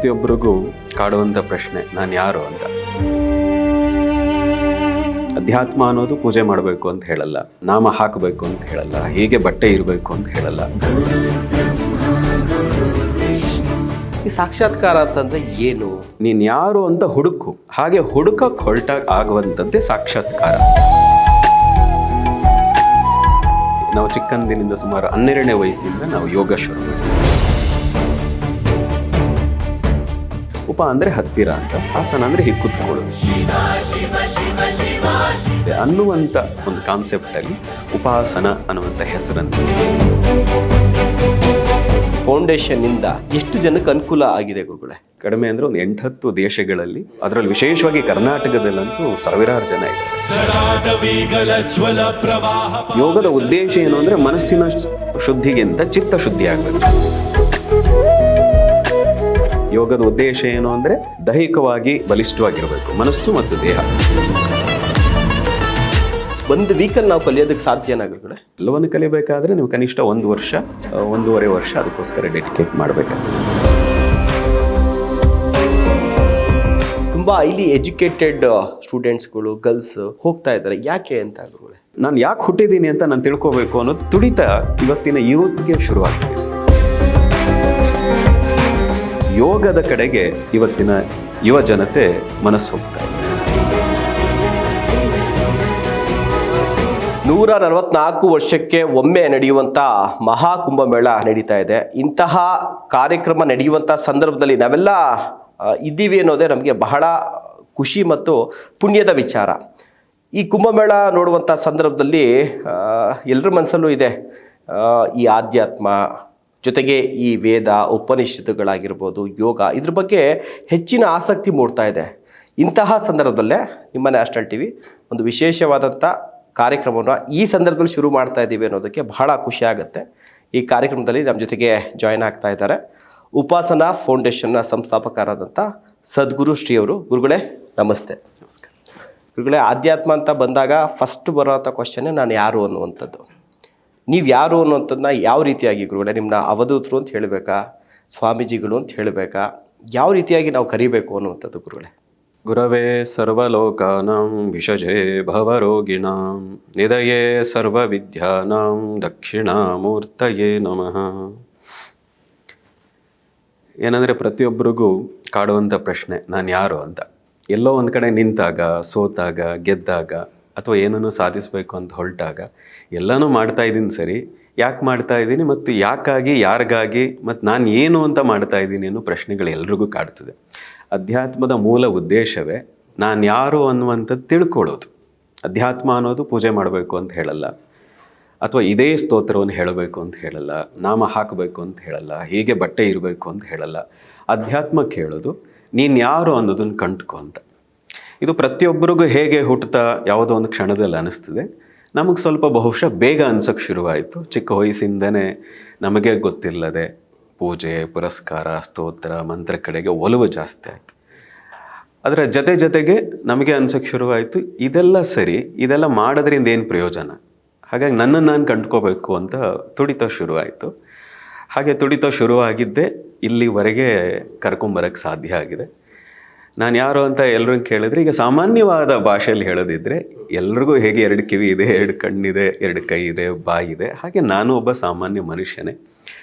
ಪ್ರತಿಯೊಬ್ಬರಿಗೂ ಕಾಡುವಂಥ ಪ್ರಶ್ನೆ, ನಾನು ಯಾರು ಅಂತ. ಅಧ್ಯಾತ್ಮ ಅನ್ನೋದು ಪೂಜೆ ಮಾಡಬೇಕು ಅಂತ ಹೇಳಲ್ಲ, ನಾಮ ಹಾಕಬೇಕು ಅಂತ ಹೇಳಲ್ಲ, ಹೀಗೆ ಬಟ್ಟೆ ಇರಬೇಕು ಅಂತ ಹೇಳಲ್ಲ. ಈ ಸಾಕ್ಷಾತ್ಕಾರ ಅಂತಂದ್ರೆ ಏನು? ನೀನು ಯಾರು ಅಂತ ಹುಡುಕು, ಹಾಗೆ ಹುಡುಕಕ್ಕೆ ಹೊರಟಾಗ ಆಗುವಂಥದ್ದೇ ಸಾಕ್ಷಾತ್ಕಾರ. ನಾವು ಚಿಕ್ಕಂದಿನಿಂದ ಸುಮಾರು 12ನೇ ವಯಸ್ಸಿಂದ ನಾವು ಯೋಗ ಶುರು ಮಾಡಿದ್ವಿ. ಉಪ ಅಂದರೆ ಹತ್ತಿರ ಅಂತ, ಆಸನ ಅಂದರೆ ಹೀಗೆ ಕೂತ್ಕೊಳ್ಳೋದು ಅನ್ನುವಂಥ ಒಂದು ಕಾನ್ಸೆಪ್ಟಲ್ಲಿ ಉಪಾಸನ ಅನ್ನುವಂಥ ಹೆಸರನ್ನು. ಫೌಂಡೇಶನ್ನಿಂದ ಎಷ್ಟು ಜನಕ್ಕೆ ಅನುಕೂಲ ಆಗಿದೆ ಗುರುಗಳೇ? ಕಡಿಮೆ ಅಂದರೆ ಒಂದು 8-10 ದೇಶಗಳಲ್ಲಿ, ಅದರಲ್ಲಿ ವಿಶೇಷವಾಗಿ ಕರ್ನಾಟಕದಲ್ಲಂತೂ ಸಾವಿರಾರು ಜನ ಇದ್ದಾರೆ. ಯೋಗದ ಉದ್ದೇಶ ಏನು ಅಂದರೆ ಮನಸ್ಸಿನ ಶುದ್ಧಿಗಿಂತ ಚಿತ್ತ ಶುದ್ಧಿ ಆಗಬೇಕು. ಯೋಗದ ಉದ್ದೇಶ ಏನು ಅಂದರೆ ದೈಹಿಕವಾಗಿ ಬಲಿಷ್ಠವಾಗಿರಬೇಕು ಮನಸ್ಸು ಮತ್ತು ದೇಹ. ಒಂದು ವೀಕಲ್ಲಿ ನಾವು ಕಲಿಯೋದಕ್ಕೆ ಸಾಧ್ಯನಾ ಗುರುಗಳೇ? ಎಲ್ಲವನ್ನು ಕಲಿಬೇಕಾದ್ರೆ ನೀವು ಕನಿಷ್ಠ 1 ವರ್ಷ 1.5 ವರ್ಷ ಅದಕ್ಕೋಸ್ಕರ ಡೆಡಿಕೇಟ್ ಮಾಡಬೇಕಾಗುತ್ತೆ. ತುಂಬ ಹೈಲಿ ಎಜುಕೇಟೆಡ್ ಸ್ಟೂಡೆಂಟ್ಸ್ಗಳು, ಗರ್ಲ್ಸ್ ಹೋಗ್ತಾ ಇದ್ದಾರೆ, ಯಾಕೆ ಅಂತ ಗುರುಗಳೇ? ನಾನು ಯಾಕೆ ಹುಟ್ಟಿದ್ದೀನಿ ಅಂತ ನಾನು ತಿಳ್ಕೋಬೇಕು ಅನ್ನೋದು ತುಡಿತ ಇವತ್ತಿನ ಯೂತ್ಗೆ ಶುರುವಾಗ್ತಿದೆ. ಯೋಗದ ಕಡೆಗೆ ಇವತ್ತಿನ ಯುವ ಜನತೆ ಮನಸ್ಸು ಹೋಗ್ತಾ ಇದೆ. 144 ವರ್ಷಕ್ಕೆ ಒಮ್ಮೆ ನಡೆಯುವಂಥ ಮಹಾಕುಂಭಮೇಳ ನಡೀತಾ ಇದೆ. ಇಂತಹ ಕಾರ್ಯಕ್ರಮ ನಡೆಯುವಂಥ ಸಂದರ್ಭದಲ್ಲಿ ನಾವೆಲ್ಲ ಇದ್ದೀವಿ ಅನ್ನೋದೇ ನಮಗೆ ಬಹಳ ಖುಷಿ ಮತ್ತು ಪುಣ್ಯದ ವಿಚಾರ. ಈ ಕುಂಭಮೇಳ ನೋಡುವಂಥ ಸಂದರ್ಭದಲ್ಲಿ ಎಲ್ಲರ ಮನಸ್ಸಲ್ಲೂ ಇದೆ ಈ ಆಧ್ಯಾತ್ಮ ಜೊತೆಗೆ ಈ ವೇದ ಉಪನಿಷತ್ತುಗಳಾಗಿರ್ಬೋದು, ಯೋಗ, ಇದ್ರ ಬಗ್ಗೆ ಹೆಚ್ಚಿನ ಆಸಕ್ತಿ ಮೂಡ್ತಾ ಇದೆ. ಇಂತಹ ಸಂದರ್ಭದಲ್ಲೇ ನಿಮ್ಮ ನ್ಯಾಷನಲ್ ಟಿವಿ ಒಂದು ವಿಶೇಷವಾದಂಥ ಕಾರ್ಯಕ್ರಮವನ್ನು ಈ ಸಂದರ್ಭದಲ್ಲಿ ಶುರು ಮಾಡ್ತಾ ಇದ್ದೀವಿ ಅನ್ನೋದಕ್ಕೆ ಬಹಳ ಖುಷಿ ಆಗುತ್ತೆ. ಈ ಕಾರ್ಯಕ್ರಮದಲ್ಲಿ ನಮ್ಮ ಜೊತೆಗೆ ಜಾಯ್ನ್ ಆಗ್ತಾ ಇದ್ದಾರೆ ಉಪಾಸನಾ ಫೌಂಡೇಶನ್ನ ಸಂಸ್ಥಾಪಕರಾದಂಥ ಸದ್ಗುರು ಶ್ರೀ ಅವರು. ಗುರುಗಳೇ ನಮಸ್ತೆ. ನಮಸ್ಕಾರ. ಗುರುಗಳೇ, ಆಧ್ಯಾತ್ಮ ಅಂತ ಬಂದಾಗ ಫಸ್ಟ್ ಬರೋವಂಥ ಕ್ವಶನ್ನೇ ನಾನು ಯಾರು ಅನ್ನುವಂಥದ್ದು. ನೀವು ಯಾರು ಅನ್ನುವಂಥದ್ದನ್ನ ಯಾವ ರೀತಿಯಾಗಿ ಗುರುಗಳೇ, ನಿಮ್ಮನ್ನ ಅವಧೂತರು ಅಂತ ಹೇಳಬೇಕಾ, ಸ್ವಾಮೀಜಿಗಳು ಅಂತ ಹೇಳಬೇಕಾ, ಯಾವ ರೀತಿಯಾಗಿ ನಾವು ಕರಿಬೇಕು ಅನ್ನುವಂಥದ್ದು ಗುರುಗಳೇ? ಗುರವೇ ಸರ್ವಲೋಕಾನಾಂ ವಿಷಜೇ ಭವರೋಗಿಣಾಂ ನಿಧಯೇ ಸರ್ವವಿದ್ಯಾನಾಂ ದಕ್ಷಿಣಾಮೂರ್ತಯೇ ನಮಃ. ಏನಂದರೆ ಪ್ರತಿಯೊಬ್ಬರಿಗೂ ಕಾಡುವಂಥ ಪ್ರಶ್ನೆ, ನಾನು ಯಾರು ಅಂತ. ಎಲ್ಲೋ ಒಂದು ಕಡೆ ನಿಂತಾಗ, ಸೋತಾಗ, ಗೆದ್ದಾಗ, ಅಥವಾ ಏನನ್ನು ಸಾಧಿಸಬೇಕು ಅಂತ ಹೊರಟಾಗ ಎಲ್ಲನೂ ಮಾಡ್ತಾ ಇದ್ದೀನಿ ಸರಿ, ಯಾಕೆ ಮಾಡ್ತಾ ಇದ್ದೀನಿ ಮತ್ತು ಯಾಕಾಗಿ, ಯಾರಿಗಾಗಿ, ಮತ್ತು ನಾನು ಏನು ಅಂತ ಮಾಡ್ತಾ ಇದ್ದೀನಿ ಅನ್ನೋ ಪ್ರಶ್ನೆಗಳು ಎಲ್ರಿಗೂ ಕಾಡ್ತದೆ. ಅಧ್ಯಾತ್ಮದ ಮೂಲ ಉದ್ದೇಶವೇ ನಾನು ಯಾರು ಅನ್ನುವಂಥದ್ದು ತಿಳ್ಕೊಳ್ಳೋದು. ಅಧ್ಯಾತ್ಮ ಅನ್ನೋದು ಪೂಜೆ ಮಾಡಬೇಕು ಅಂತ ಹೇಳಲ್ಲ, ಅಥವಾ ಇದೇ ಸ್ತೋತ್ರವನ್ನು ಹೇಳಬೇಕು ಅಂತ ಹೇಳಲ್ಲ, ನಾಮ ಹಾಕಬೇಕು ಅಂತ ಹೇಳಲ್ಲ, ಹೀಗೆ ಬಟ್ಟೆ ಇರಬೇಕು ಅಂತ ಹೇಳಲ್ಲ. ಅಧ್ಯಾತ್ಮಕ್ಕೆ ಹೇಳೋದು ನೀನು ಯಾರು ಅನ್ನೋದನ್ನು ಕಂಡ್ಕೊ ಅಂತ. ಇದು ಪ್ರತಿಯೊಬ್ಬರಿಗೂ ಹೇಗೆ ಹುಟ್ಟುತ್ತಾ ಯಾವುದೋ ಒಂದು ಕ್ಷಣದಲ್ಲಿ ಅನ್ನಿಸ್ತದೆ. ನಮಗೆ ಸ್ವಲ್ಪ ಬಹುಶಃ ಬೇಗ ಅನ್ಸೋಕ್ಕೆ ಶುರುವಾಯಿತು. ಚಿಕ್ಕ ವಯಸ್ಸಿಂದನೇ ನಮಗೆ ಗೊತ್ತಿಲ್ಲದೆ ಪೂಜೆ, ಪುರಸ್ಕಾರ, ಸ್ತೋತ್ರ, ಮಂತ್ರ ಕಡೆಗೆ ಒಲವು ಜಾಸ್ತಿ ಆಯಿತು. ಅದರ ಜೊತೆಗೆ ನಮಗೆ ಅನ್ಸೋಕ್ಕೆ ಶುರುವಾಯಿತು, ಇದೆಲ್ಲ ಸರಿ, ಇದೆಲ್ಲ ಮಾಡೋದ್ರಿಂದ ಏನು ಪ್ರಯೋಜನ, ಹಾಗಾಗಿ ನನ್ನನ್ನು ನಾನು ಕಂಡ್ಕೋಬೇಕು ಅಂತ ತುಡಿತ ಶುರುವಾಯಿತು. ಹಾಗೆ ತುಡಿತ ಶುರುವಾಗಿದ್ದೆ ಇಲ್ಲಿವರೆಗೆ ಕರ್ಕೊಂಬರೋಕ್ಕೆ ಸಾಧ್ಯ ಆಗಿದೆ. ನಾನು ಯಾರು ಅಂತ ಎಲ್ಲರೂ ಕೇಳಿದ್ರೆ, ಈಗ ಸಾಮಾನ್ಯವಾದ ಭಾಷೆಯಲ್ಲಿ ಹೇಳೋದಿದ್ರೆ ಎಲ್ರಿಗೂ ಹೇಗೆ 2 ಕಿವಿ ಇದೆ, 2 ಕಣ್ಣಿದೆ, 2 ಕೈ ಇದೆ, ಬಾಯಿ ಇದೆ, ಹಾಗೆ ನಾನು ಒಬ್ಬ ಸಾಮಾನ್ಯ ಮನುಷ್ಯನೇ.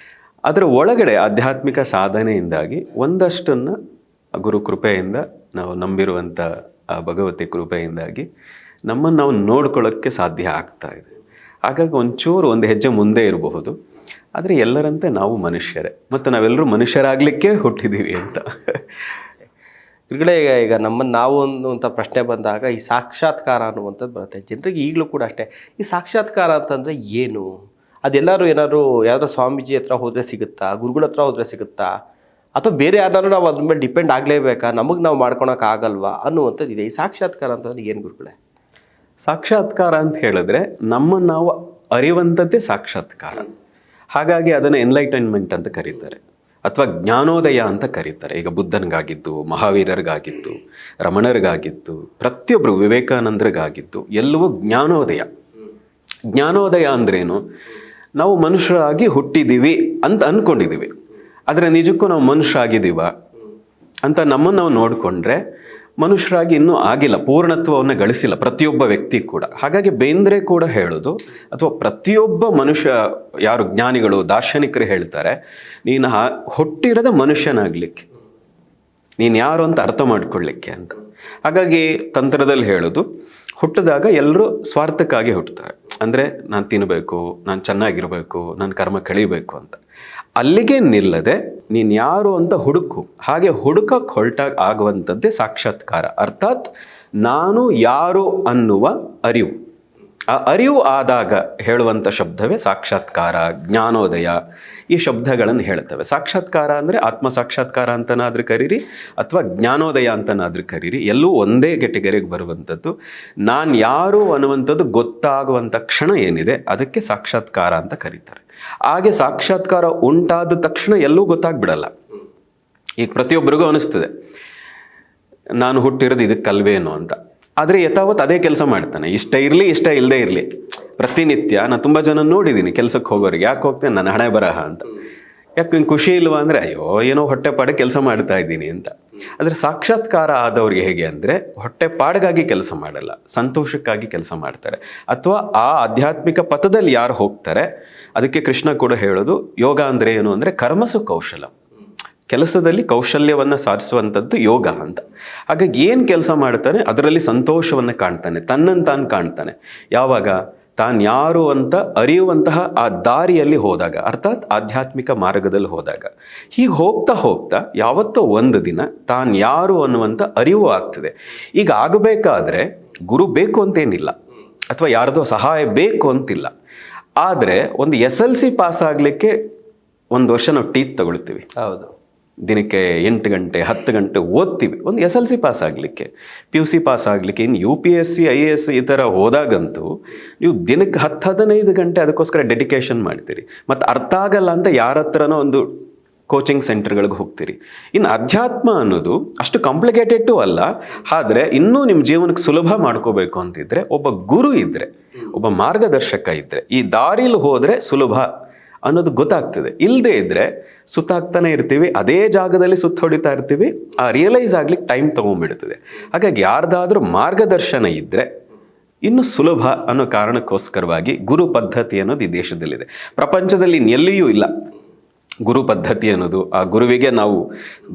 ಅದರ ಒಳಗಡೆ ಆಧ್ಯಾತ್ಮಿಕ ಸಾಧನೆಯಿಂದಾಗಿ ಒಂದಷ್ಟನ್ನು ಗುರು ಕೃಪೆಯಿಂದ, ನಾವು ನಂಬಿರುವಂಥ ಆ ಭಗವತಿ ಕೃಪೆಯಿಂದಾಗಿ ನಮ್ಮನ್ನು ನಾವು ನೋಡ್ಕೊಳ್ಳೋಕ್ಕೆ ಸಾಧ್ಯ ಆಗ್ತಾ ಇದೆ. ಹಾಗಾಗಿ ಒಂದು ಹೆಜ್ಜೆ ಮುಂದೆ ಇರಬಹುದು. ಆದರೆ ಎಲ್ಲರಂತೆ ನಾವು ಮನುಷ್ಯರೇ, ಮತ್ತು ನಾವೆಲ್ಲರೂ ಮನುಷ್ಯರಾಗಲಿಕ್ಕೆ ಹುಟ್ಟಿದ್ದೀವಿ ಅಂತ. ಗುರುಗಳೇ, ಈಗ ನಮ್ಮನ್ನು ನಾವು ಅನ್ನುವಂಥ ಪ್ರಶ್ನೆ ಬಂದಾಗ ಈ ಸಾಕ್ಷಾತ್ಕಾರ ಅನ್ನುವಂಥದ್ದು ಬರುತ್ತೆ ಜನರಿಗೆ. ಈಗಲೂ ಕೂಡ ಅಷ್ಟೇ, ಈ ಸಾಕ್ಷಾತ್ಕಾರ ಅಂತಂದರೆ ಏನು? ಅದೆಲ್ಲರೂ ಯಾವ್ದಾದ್ರು ಸ್ವಾಮೀಜಿ ಹತ್ರ ಹೋದರೆ ಸಿಗುತ್ತಾ, ಗುರುಗಳ ಹತ್ರ ಹೋದರೆ ಸಿಗುತ್ತಾ, ಅಥವಾ ಬೇರೆ ಯಾರನ್ನಾರು ನಾವು ಅದ್ರ ಮೇಲೆ ಡಿಪೆಂಡ್ ಆಗಲೇಬೇಕಾ, ನಮಗೆ ನಾವು ಮಾಡ್ಕೊಳಕ್ಕಾಗಲ್ವಾ ಅನ್ನುವಂಥದ್ದು ಇದೆ. ಈ ಸಾಕ್ಷಾತ್ಕಾರ ಅಂತಂದರೆ ಏನು ಗುರುಗಳೇ? ಸಾಕ್ಷಾತ್ಕಾರ ಅಂತ ಹೇಳಿದ್ರೆ ನಮ್ಮನ್ನು ನಾವು ಅರಿವಂಥದ್ದೇ ಸಾಕ್ಷಾತ್ಕಾರ. ಹಾಗಾಗಿ ಅದನ್ನು ಎನ್ಲೈಟನ್ಮೆಂಟ್ ಅಂತ ಕರೀತಾರೆ, ಅಥವಾ ಜ್ಞಾನೋದಯ ಅಂತ ಕರೀತಾರೆ. ಈಗ ಬುದ್ಧನಿಗಾಗಿದ್ದು, ಮಹಾವೀರರಿಗಾಗಿದ್ದು, ರಮಣರಿಗಾಗಿದ್ದು, ಪ್ರತಿಯೊಬ್ಬರು ವಿವೇಕಾನಂದರಿಗಾಗಿದ್ದು ಎಲ್ಲವೂ ಜ್ಞಾನೋದಯ. ಜ್ಞಾನೋದಯ ಅಂದ್ರೇನು? ನಾವು ಮನುಷ್ಯರಾಗಿ ಹುಟ್ಟಿದ್ದೀವಿ ಅಂತ ಅಂದ್ಕೊಂಡಿದ್ದೀವಿ, ಆದರೆ ನಿಜಕ್ಕೂ ನಾವು ಮನುಷ್ಯ ಆಗಿದ್ದೀವ? ಅಂತ ನಮ್ಮನ್ನು ನಾವು ನೋಡಿಕೊಂಡ್ರೆ ಮನುಷ್ಯರಾಗಿ ಇನ್ನೂ ಆಗಿಲ್ಲ, ಪೂರ್ಣತ್ವವನ್ನು ಗಳಿಸಿಲ್ಲ ಪ್ರತಿಯೊಬ್ಬ ವ್ಯಕ್ತಿ ಕೂಡ. ಹಾಗಾಗಿ ಬೇಂದ್ರೆ ಕೂಡ ಹೇಳೋದು, ಅಥವಾ ಪ್ರತಿಯೊಬ್ಬ ಮನುಷ್ಯ, ಯಾರು ಜ್ಞಾನಿಗಳು ದಾರ್ಶನಿಕರು ಹೇಳ್ತಾರೆ, ನೀನು ಹುಟ್ಟಿರದ ಮನುಷ್ಯನಾಗಲಿಕ್ಕೆ, ನೀನು ಯಾರು ಅಂತ ಅರ್ಥ ಮಾಡ್ಕೊಳ್ಳಿಕ್ಕೆ ಅಂತ. ಹಾಗಾಗಿ ತಂತ್ರದಲ್ಲಿ ಹೇಳೋದು, ಹುಟ್ಟಿದಾಗ ಎಲ್ಲರೂ ಸ್ವಾರ್ಥಕ್ಕಾಗಿ ಹುಟ್ಟುತ್ತಾರೆ. ಅಂದರೆ ನಾನು ತಿನ್ನಬೇಕು, ನಾನು ಚೆನ್ನಾಗಿರಬೇಕು, ನನ್ನ ಕರ್ಮ ಕಳಿಬೇಕು ಅಂತ. ಅಲ್ಲಿಗೆ ನಿಲ್ಲದೆ ನೀನು ಯಾರು ಅಂತ ಹುಡುಕು. ಹಾಗೆ ಹುಡುಕಕ್ಕೆ ಹೊರಟಾಗ ಆಗುವಂಥದ್ದೇ ಸಾಕ್ಷಾತ್ಕಾರ. ಅರ್ಥಾತ್ ನಾನು ಯಾರು ಅನ್ನುವ ಅರಿವು. ಆ ಅರಿವು ಆದಾಗ ಹೇಳುವಂಥ ಶಬ್ದವೇ ಸಾಕ್ಷಾತ್ಕಾರ, ಜ್ಞಾನೋದಯ, ಈ ಶಬ್ದಗಳನ್ನು ಹೇಳ್ತವೆ. ಸಾಕ್ಷಾತ್ಕಾರ ಅಂದರೆ ಆತ್ಮ ಸಾಕ್ಷಾತ್ಕಾರ ಅಂತನಾದ್ರೂ ಕರೀರಿ, ಅಥವಾ ಜ್ಞಾನೋದಯ ಅಂತನಾದ್ರೂ ಕರೀರಿ, ಎಲ್ಲೂ ಒಂದೇ ಕೆಟಗರಿಗೆ ಬರುವಂಥದ್ದು. ನಾನು ಯಾರು ಅನ್ನುವಂಥದ್ದು ಗೊತ್ತಾಗುವಂಥ ಕ್ಷಣ ಏನಿದೆ ಅದಕ್ಕೆ ಸಾಕ್ಷಾತ್ಕಾರ ಅಂತ ಕರೀತಾರೆ. ಹಾಗೆ ಸಾಕ್ಷಾತ್ಕಾರ ಉಂಟಾದ ತಕ್ಷಣ ಎಲ್ಲೂ ಗೊತ್ತಾಗ್ಬಿಡಲ್ಲ. ಈಗ ಪ್ರತಿಯೊಬ್ಬರಿಗೂ ಅನಿಸ್ತದೆ ನಾನು ಹುಟ್ಟಿರೋದು ಇದಕ್ಕಲ್ವೇನೋ ಅಂತ. ಆದರೆ ಯಥಾವತ್ ಅದೇ ಕೆಲಸ ಮಾಡ್ತಾನೆ, ಇಷ್ಟ ಇರಲಿ ಇಷ್ಟ ಇಲ್ಲದೆ ಇರಲಿ. ಪ್ರತಿನಿತ್ಯ ನಾನು ತುಂಬ ಜನ ನೋಡಿದ್ದೀನಿ ಕೆಲಸಕ್ಕೆ ಹೋಗೋರಿಗೆ, ಯಾಕೆ ಹೋಗ್ತೇನೆ ನನ್ನ ಹಣೆ ಬರಹ ಅಂತ. ಯಾಕೆ ನಿಂಗೆ ಖುಷಿ ಇಲ್ವಾ ಅಂದರೆ, ಅಯ್ಯೋ ಏನೋ ಹೊಟ್ಟೆಪಾಡಿಗೆ ಕೆಲಸ ಮಾಡ್ತಾ ಇದ್ದೀನಿ ಅಂತ. ಆದರೆ ಸಾಕ್ಷಾತ್ಕಾರ ಆದವ್ರಿಗೆ ಹೇಗೆ ಅಂದರೆ, ಹೊಟ್ಟೆಪಾಡಿಗಾಗಿ ಕೆಲಸ ಮಾಡಲ್ಲ, ಸಂತೋಷಕ್ಕಾಗಿ ಕೆಲಸ ಮಾಡ್ತಾರೆ. ಅಥವಾ ಆ ಆಧ್ಯಾತ್ಮಿಕ ಪಥದಲ್ಲಿ ಯಾರು ಹೋಗ್ತಾರೆ, ಅದಕ್ಕೆ ಕೃಷ್ಣ ಕೂಡ ಹೇಳೋದು, ಯೋಗ ಅಂದರೆ ಏನು ಅಂದರೆ ಕರ್ಮಸು ಕೌಶಲ, ಕೆಲಸದಲ್ಲಿ ಕೌಶಲ್ಯವನ್ನು ಸಾಧಿಸುವಂಥದ್ದು ಯೋಗ ಅಂತ. ಹಾಗಾಗಿ ಏನು ಕೆಲಸ ಮಾಡ್ತಾನೆ ಅದರಲ್ಲಿ ಸಂತೋಷವನ್ನು ಕಾಣ್ತಾನೆ, ತನ್ನನ್ನು ತಾನು ಕಾಣ್ತಾನೆ. ಯಾವಾಗ ತಾನು ಯಾರು ಅಂತ ಅರಿಯುವಂತಹ ಆ ದಾರಿಯಲ್ಲಿ ಹೋದಾಗ, ಅರ್ಥಾತ್ ಆಧ್ಯಾತ್ಮಿಕ ಮಾರ್ಗದಲ್ಲಿ ಹೋದಾಗ. ಹೀಗೆ ಹೋಗ್ತಾ ಹೋಗ್ತಾ ಯಾವತ್ತೋ ಒಂದು ದಿನ ತಾನು ಯಾರು ಅನ್ನುವಂಥ ಅರಿವು ಆಗ್ತದೆ. ಈಗ ಆಗಬೇಕಾದ್ರೆ ಗುರು ಬೇಕು ಅಂತೇನಿಲ್ಲ, ಅಥವಾ ಯಾರ್ದೋ ಸಹಾಯ ಬೇಕು ಅಂತಿಲ್ಲ. ಆದರೆ ಒಂದು SLC ಪಾಸ್ ಆಗಲಿಕ್ಕೆ 1 ವರ್ಷ ನಾವು ಟೀಚ್ ತಗೊಳ್ತೀವಿ. ಹೌದು, ದಿನಕ್ಕೆ 8 ಗಂಟೆ 10 ಗಂಟೆ ಓದ್ತೀವಿ ಒಂದು SLC ಪಾಸ್ ಆಗಲಿಕ್ಕೆ. PUC ಪಾಸ್ ಆಗಲಿಕ್ಕೆ. ಇನ್ನು UPSC IAS ಈ ಥರ ಹೋದಾಗಂತೂ ನೀವು ದಿನಕ್ಕೆ 10-15 ಗಂಟೆ ಅದಕ್ಕೋಸ್ಕರ ಡೆಡಿಕೇಶನ್ ಮಾಡ್ತೀರಿ. ಮತ್ತು ಅರ್ಥ ಆಗಲ್ಲ ಅಂತ ಯಾರ ಹತ್ರನೋ ಒಂದು ಕೋಚಿಂಗ್ ಸೆಂಟರ್ಗಳಿಗೆ ಹೋಗ್ತೀರಿ. ಇನ್ನು ಅಧ್ಯಾತ್ಮ ಅನ್ನೋದು ಅಷ್ಟು ಕಾಂಪ್ಲಿಕೇಟೆಡ್ಡು ಅಲ್ಲ. ಆದರೆ ಇನ್ನೂ ನಿಮ್ಮ ಜೀವನಕ್ಕೆ ಸುಲಭ ಮಾಡ್ಕೋಬೇಕು ಅಂತಿದ್ರೆ ಒಬ್ಬ ಗುರು ಇದ್ದರೆ, ಒಬ್ಬ ಮಾರ್ಗದರ್ಶಕ ಇದ್ದರೆ, ಈ ದಾರಿಲಿ ಹೋದರೆ ಸುಲಭ ಅನ್ನೋದು ಗೊತ್ತಾಗ್ತದೆ. ಇಲ್ಲದೆ ಇದ್ದರೆ ಸುತ್ತಾಗ್ತಾನೆ ಇರ್ತೀವಿ, ಅದೇ ಜಾಗದಲ್ಲಿ ಹೊಡಿತಾ ಇರ್ತೀವಿ, ಆ ರಿಯಲೈಸ್ ಆಗ್ಲಿಕ್ಕೆ ಟೈಮ್ ತೊಗೊಂಡ್ಬಿಡ್ತದೆ. ಹಾಗಾಗಿ ಯಾರ್ದಾದ್ರೂ ಮಾರ್ಗದರ್ಶನ ಇದ್ದರೆ ಇನ್ನು ಸುಲಭ ಅನ್ನೋ ಕಾರಣಕ್ಕೋಸ್ಕರವಾಗಿ ಗುರು ಪದ್ಧತಿ ಅನ್ನೋದು ಈ ದೇಶದಲ್ಲಿದೆ. ಪ್ರಪಂಚದಲ್ಲಿ ಎಲ್ಲಿಯೂ ಇಲ್ಲ ಗುರು ಪದ್ಧತಿ ಅನ್ನೋದು. ಆ ಗುರುವಿಗೆ ನಾವು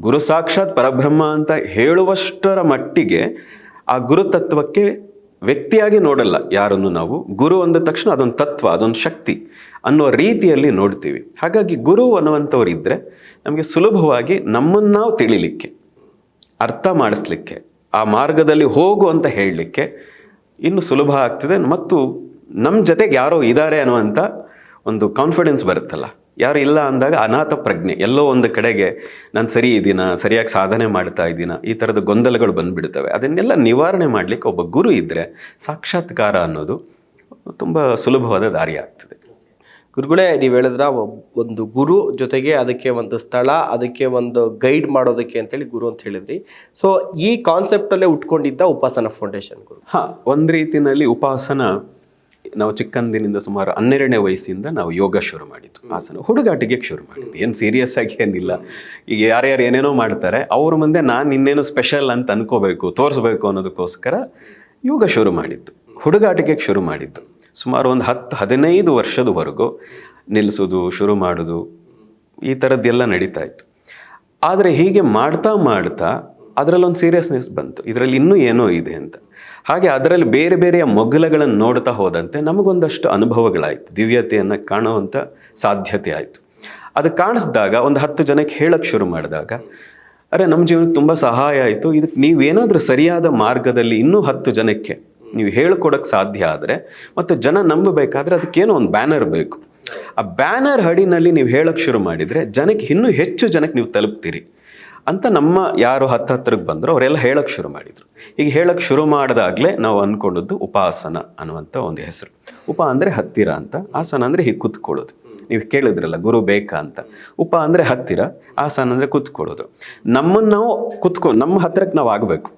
ಗುರು ಸಾಕ್ಷಾತ್ ಪರಬ್ರಹ್ಮ ಅಂತ ಹೇಳುವಷ್ಟರ ಮಟ್ಟಿಗೆ ಆ ಗುರುತತ್ವಕ್ಕೆ ವ್ಯಕ್ತಿಯಾಗಿ ನೋಡಲ್ಲ ಯಾರನ್ನು ನಾವು. ಗುರು ಅಂದ ತಕ್ಷಣ ಅದೊಂದು ತತ್ವ, ಅದೊಂದು ಶಕ್ತಿ ಅನ್ನೋ ರೀತಿಯಲ್ಲಿ ನೋಡ್ತೀವಿ. ಹಾಗಾಗಿ ಗುರು ಅನ್ನುವಂಥವ್ರು ಇದ್ದರೆ ನಮಗೆ ಸುಲಭವಾಗಿ ನಮ್ಮನ್ನು ನಾವು ತಿಳಿಲಿಕ್ಕೆ, ಅರ್ಥ ಮಾಡಿಸ್ಲಿಕ್ಕೆ, ಆ ಮಾರ್ಗದಲ್ಲಿ ಹೋಗು ಅಂತ ಹೇಳಲಿಕ್ಕೆ ಇನ್ನು ಸುಲಭ ಆಗ್ತದೆ. ಮತ್ತು ನಮ್ಮ ಜೊತೆಗೆ ಯಾರೋ ಇದ್ದಾರೆ ಅನ್ನುವಂಥ ಒಂದು ಕಾನ್ಫಿಡೆನ್ಸ್ ಬರುತ್ತಲ್ಲ. ಯಾರು ಇಲ್ಲ ಅಂದಾಗ ಅನಾಥ ಪ್ರಜ್ಞೆ, ಎಲ್ಲೋ ಒಂದು ಕಡೆಗೆ ನಾನು ಸರಿ ಇದ್ದೀನ, ಸರಿಯಾಗಿ ಸಾಧನೆ ಮಾಡ್ತಾ ಇದ್ದೀನ, ಈ ಥರದ ಗೊಂದಲಗಳು ಬಂದುಬಿಡ್ತವೆ. ಅದನ್ನೆಲ್ಲ ನಿವಾರಣೆ ಮಾಡಲಿಕ್ಕೆ ಒಬ್ಬ ಗುರು ಇದ್ದರೆ ಸಾಕ್ಷಾತ್ಕಾರ ಅನ್ನೋದು ತುಂಬ ಸುಲಭವಾದ ದಾರಿ ಆಗ್ತದೆ. ಗುರುಗಳೇ, ನೀವು ಹೇಳಿದ್ರ ಒಂದು ಗುರು ಜೊತೆಗೆ ಅದಕ್ಕೆ ಒಂದು ಸ್ಥಳ, ಅದಕ್ಕೆ ಒಂದು ಗೈಡ್ ಮಾಡೋದಕ್ಕೆ ಅಂತೇಳಿ ಗುರು ಅಂತ ಹೇಳಿದ್ರಿ. ಸೊ ಈ ಕಾನ್ಸೆಪ್ಟಲ್ಲೇ ಉಟ್ಕೊಂಡಿದ್ದ ಉಪಾಸನ ಫೌಂಡೇಶನ್ ಗುರು? ಒಂದು ರೀತಿಯಲ್ಲಿ ಉಪಾಸನ ನಾವು ಚಿಕ್ಕಂದಿನಿಂದ ಸುಮಾರು 12ನೇ ವಯಸ್ಸಿಂದ ನಾವು ಯೋಗ ಶುರು ಮಾಡಿದ್ದು. ಆಸನ ಹುಡುಗಾಟಿಗೆ ಶುರು ಮಾಡಿದ್ದು, ಏನು ಸೀರಿಯಸ್ ಆಗಿ ಏನಿಲ್ಲ. ಈಗ ಯಾರ್ಯಾರು ಏನೇನೋ ಮಾಡ್ತಾರೆ, ಅವ್ರ ಮುಂದೆ ನಾನು ಇನ್ನೇನು ಸ್ಪೆಷಲ್ ಅಂತ ಅನ್ಕೋಬೇಕು, ತೋರಿಸ್ಬೇಕು ಅನ್ನೋದಕ್ಕೋಸ್ಕರ ಯೋಗ ಶುರು ಮಾಡಿದ್ದು, ಹುಡುಗಾಟಿಗೆ ಶುರು ಮಾಡಿದ್ದು. ಸುಮಾರು ಒಂದು 10-15 ವರ್ಷದವರೆಗೂ ನಿಲ್ಲಿಸೋದು, ಶುರು ಮಾಡೋದು, ಈ ಥರದ್ದೆಲ್ಲ ನಡೀತಾ ಇತ್ತು. ಆದರೆ ಹೀಗೆ ಮಾಡ್ತಾ ಮಾಡ್ತಾ ಅದರಲ್ಲೊಂದು ಸೀರಿಯಸ್ನೆಸ್ ಬಂತು, ಇದರಲ್ಲಿ ಇನ್ನೂ ಏನೋ ಇದೆ ಅಂತ. ಹಾಗೆ ಅದರಲ್ಲಿ ಬೇರೆ ಬೇರೆಯ ಮೊಗಲುಗಳನ್ನು ನೋಡ್ತಾ ಹೋದಂತೆ ನಮಗೊಂದಷ್ಟು ಅನುಭವಗಳಾಯಿತು, ದಿವ್ಯತೆಯನ್ನು ಕಾಣುವಂಥ ಸಾಧ್ಯತೆ ಆಯಿತು. ಅದು ಕಾಣಿಸಿದಾಗ ಒಂದು 10 ಜನಕ್ಕೆ ಹೇಳಕ್ಕೆ ಶುರು ಮಾಡಿದಾಗ, ಅರೆ ನಮ್ಮ ಜೀವನಕ್ಕೆ ತುಂಬ ಸಹಾಯ ಆಯಿತು, ಇದಕ್ಕೆ ನೀವೇನಾದರೂ ಸರಿಯಾದ ಮಾರ್ಗದಲ್ಲಿ ಇನ್ನೂ 10 ಜನಕ್ಕೆ ನೀವು ಹೇಳ್ಕೊಡೋಕ್ಕೆ ಸಾಧ್ಯ ಆದರೆ, ಮತ್ತು ಜನ ನಂಬಬೇಕಾದ್ರೆ ಅದಕ್ಕೇನೋ ಒಂದು ಬ್ಯಾನರ್ ಬೇಕು. ಆ ಬ್ಯಾನರ್ ಅಡಿನಲ್ಲಿ ನೀವು ಹೇಳೋಕ್ಕೆ ಶುರು ಮಾಡಿದರೆ ಜನಕ್ಕೆ ಇನ್ನೂ ಹೆಚ್ಚು ಜನಕ್ಕೆ ನೀವು ತಲುಪ್ತೀರಿ ಅಂತ ನಮ್ಮ ಯಾರು ಹತ್ತಿರಕ್ಕೆ ಬಂದರು ಅವರೆಲ್ಲ ಹೇಳೋಕ್ಕೆ ಶುರು ಮಾಡಿದರು. ಈಗ ಹೇಳೋಕ್ಕೆ ಶುರು ಮಾಡಿದಾಗಲೇ ನಾವು ಅಂದ್ಕೊಂಡದ್ದು ಉಪಾಸನ ಅನ್ನುವಂಥ ಒಂದು ಹೆಸರು. ಉಪ ಅಂದರೆ ಹತ್ತಿರ ಅಂತ, ಆಸನ ಅಂದರೆ ಹೀಗೆ ಕೂತ್ಕೊಳ್ಳೋದು. ನೀವು ಕೇಳಿದ್ರಲ್ಲ ಗುರು ಬೇಕಾ ಅಂತ. ಉಪ ಅಂದರೆ ಹತ್ತಿರ, ಆಸನ ಅಂದರೆ ಕೂತ್ಕೊಳ್ಳೋದು. ನಮ್ಮನ್ನು ನಾವು ನಮ್ಮ ಹತ್ತಿರಕ್ಕೆ ನಾವು ಆಗಬೇಕು.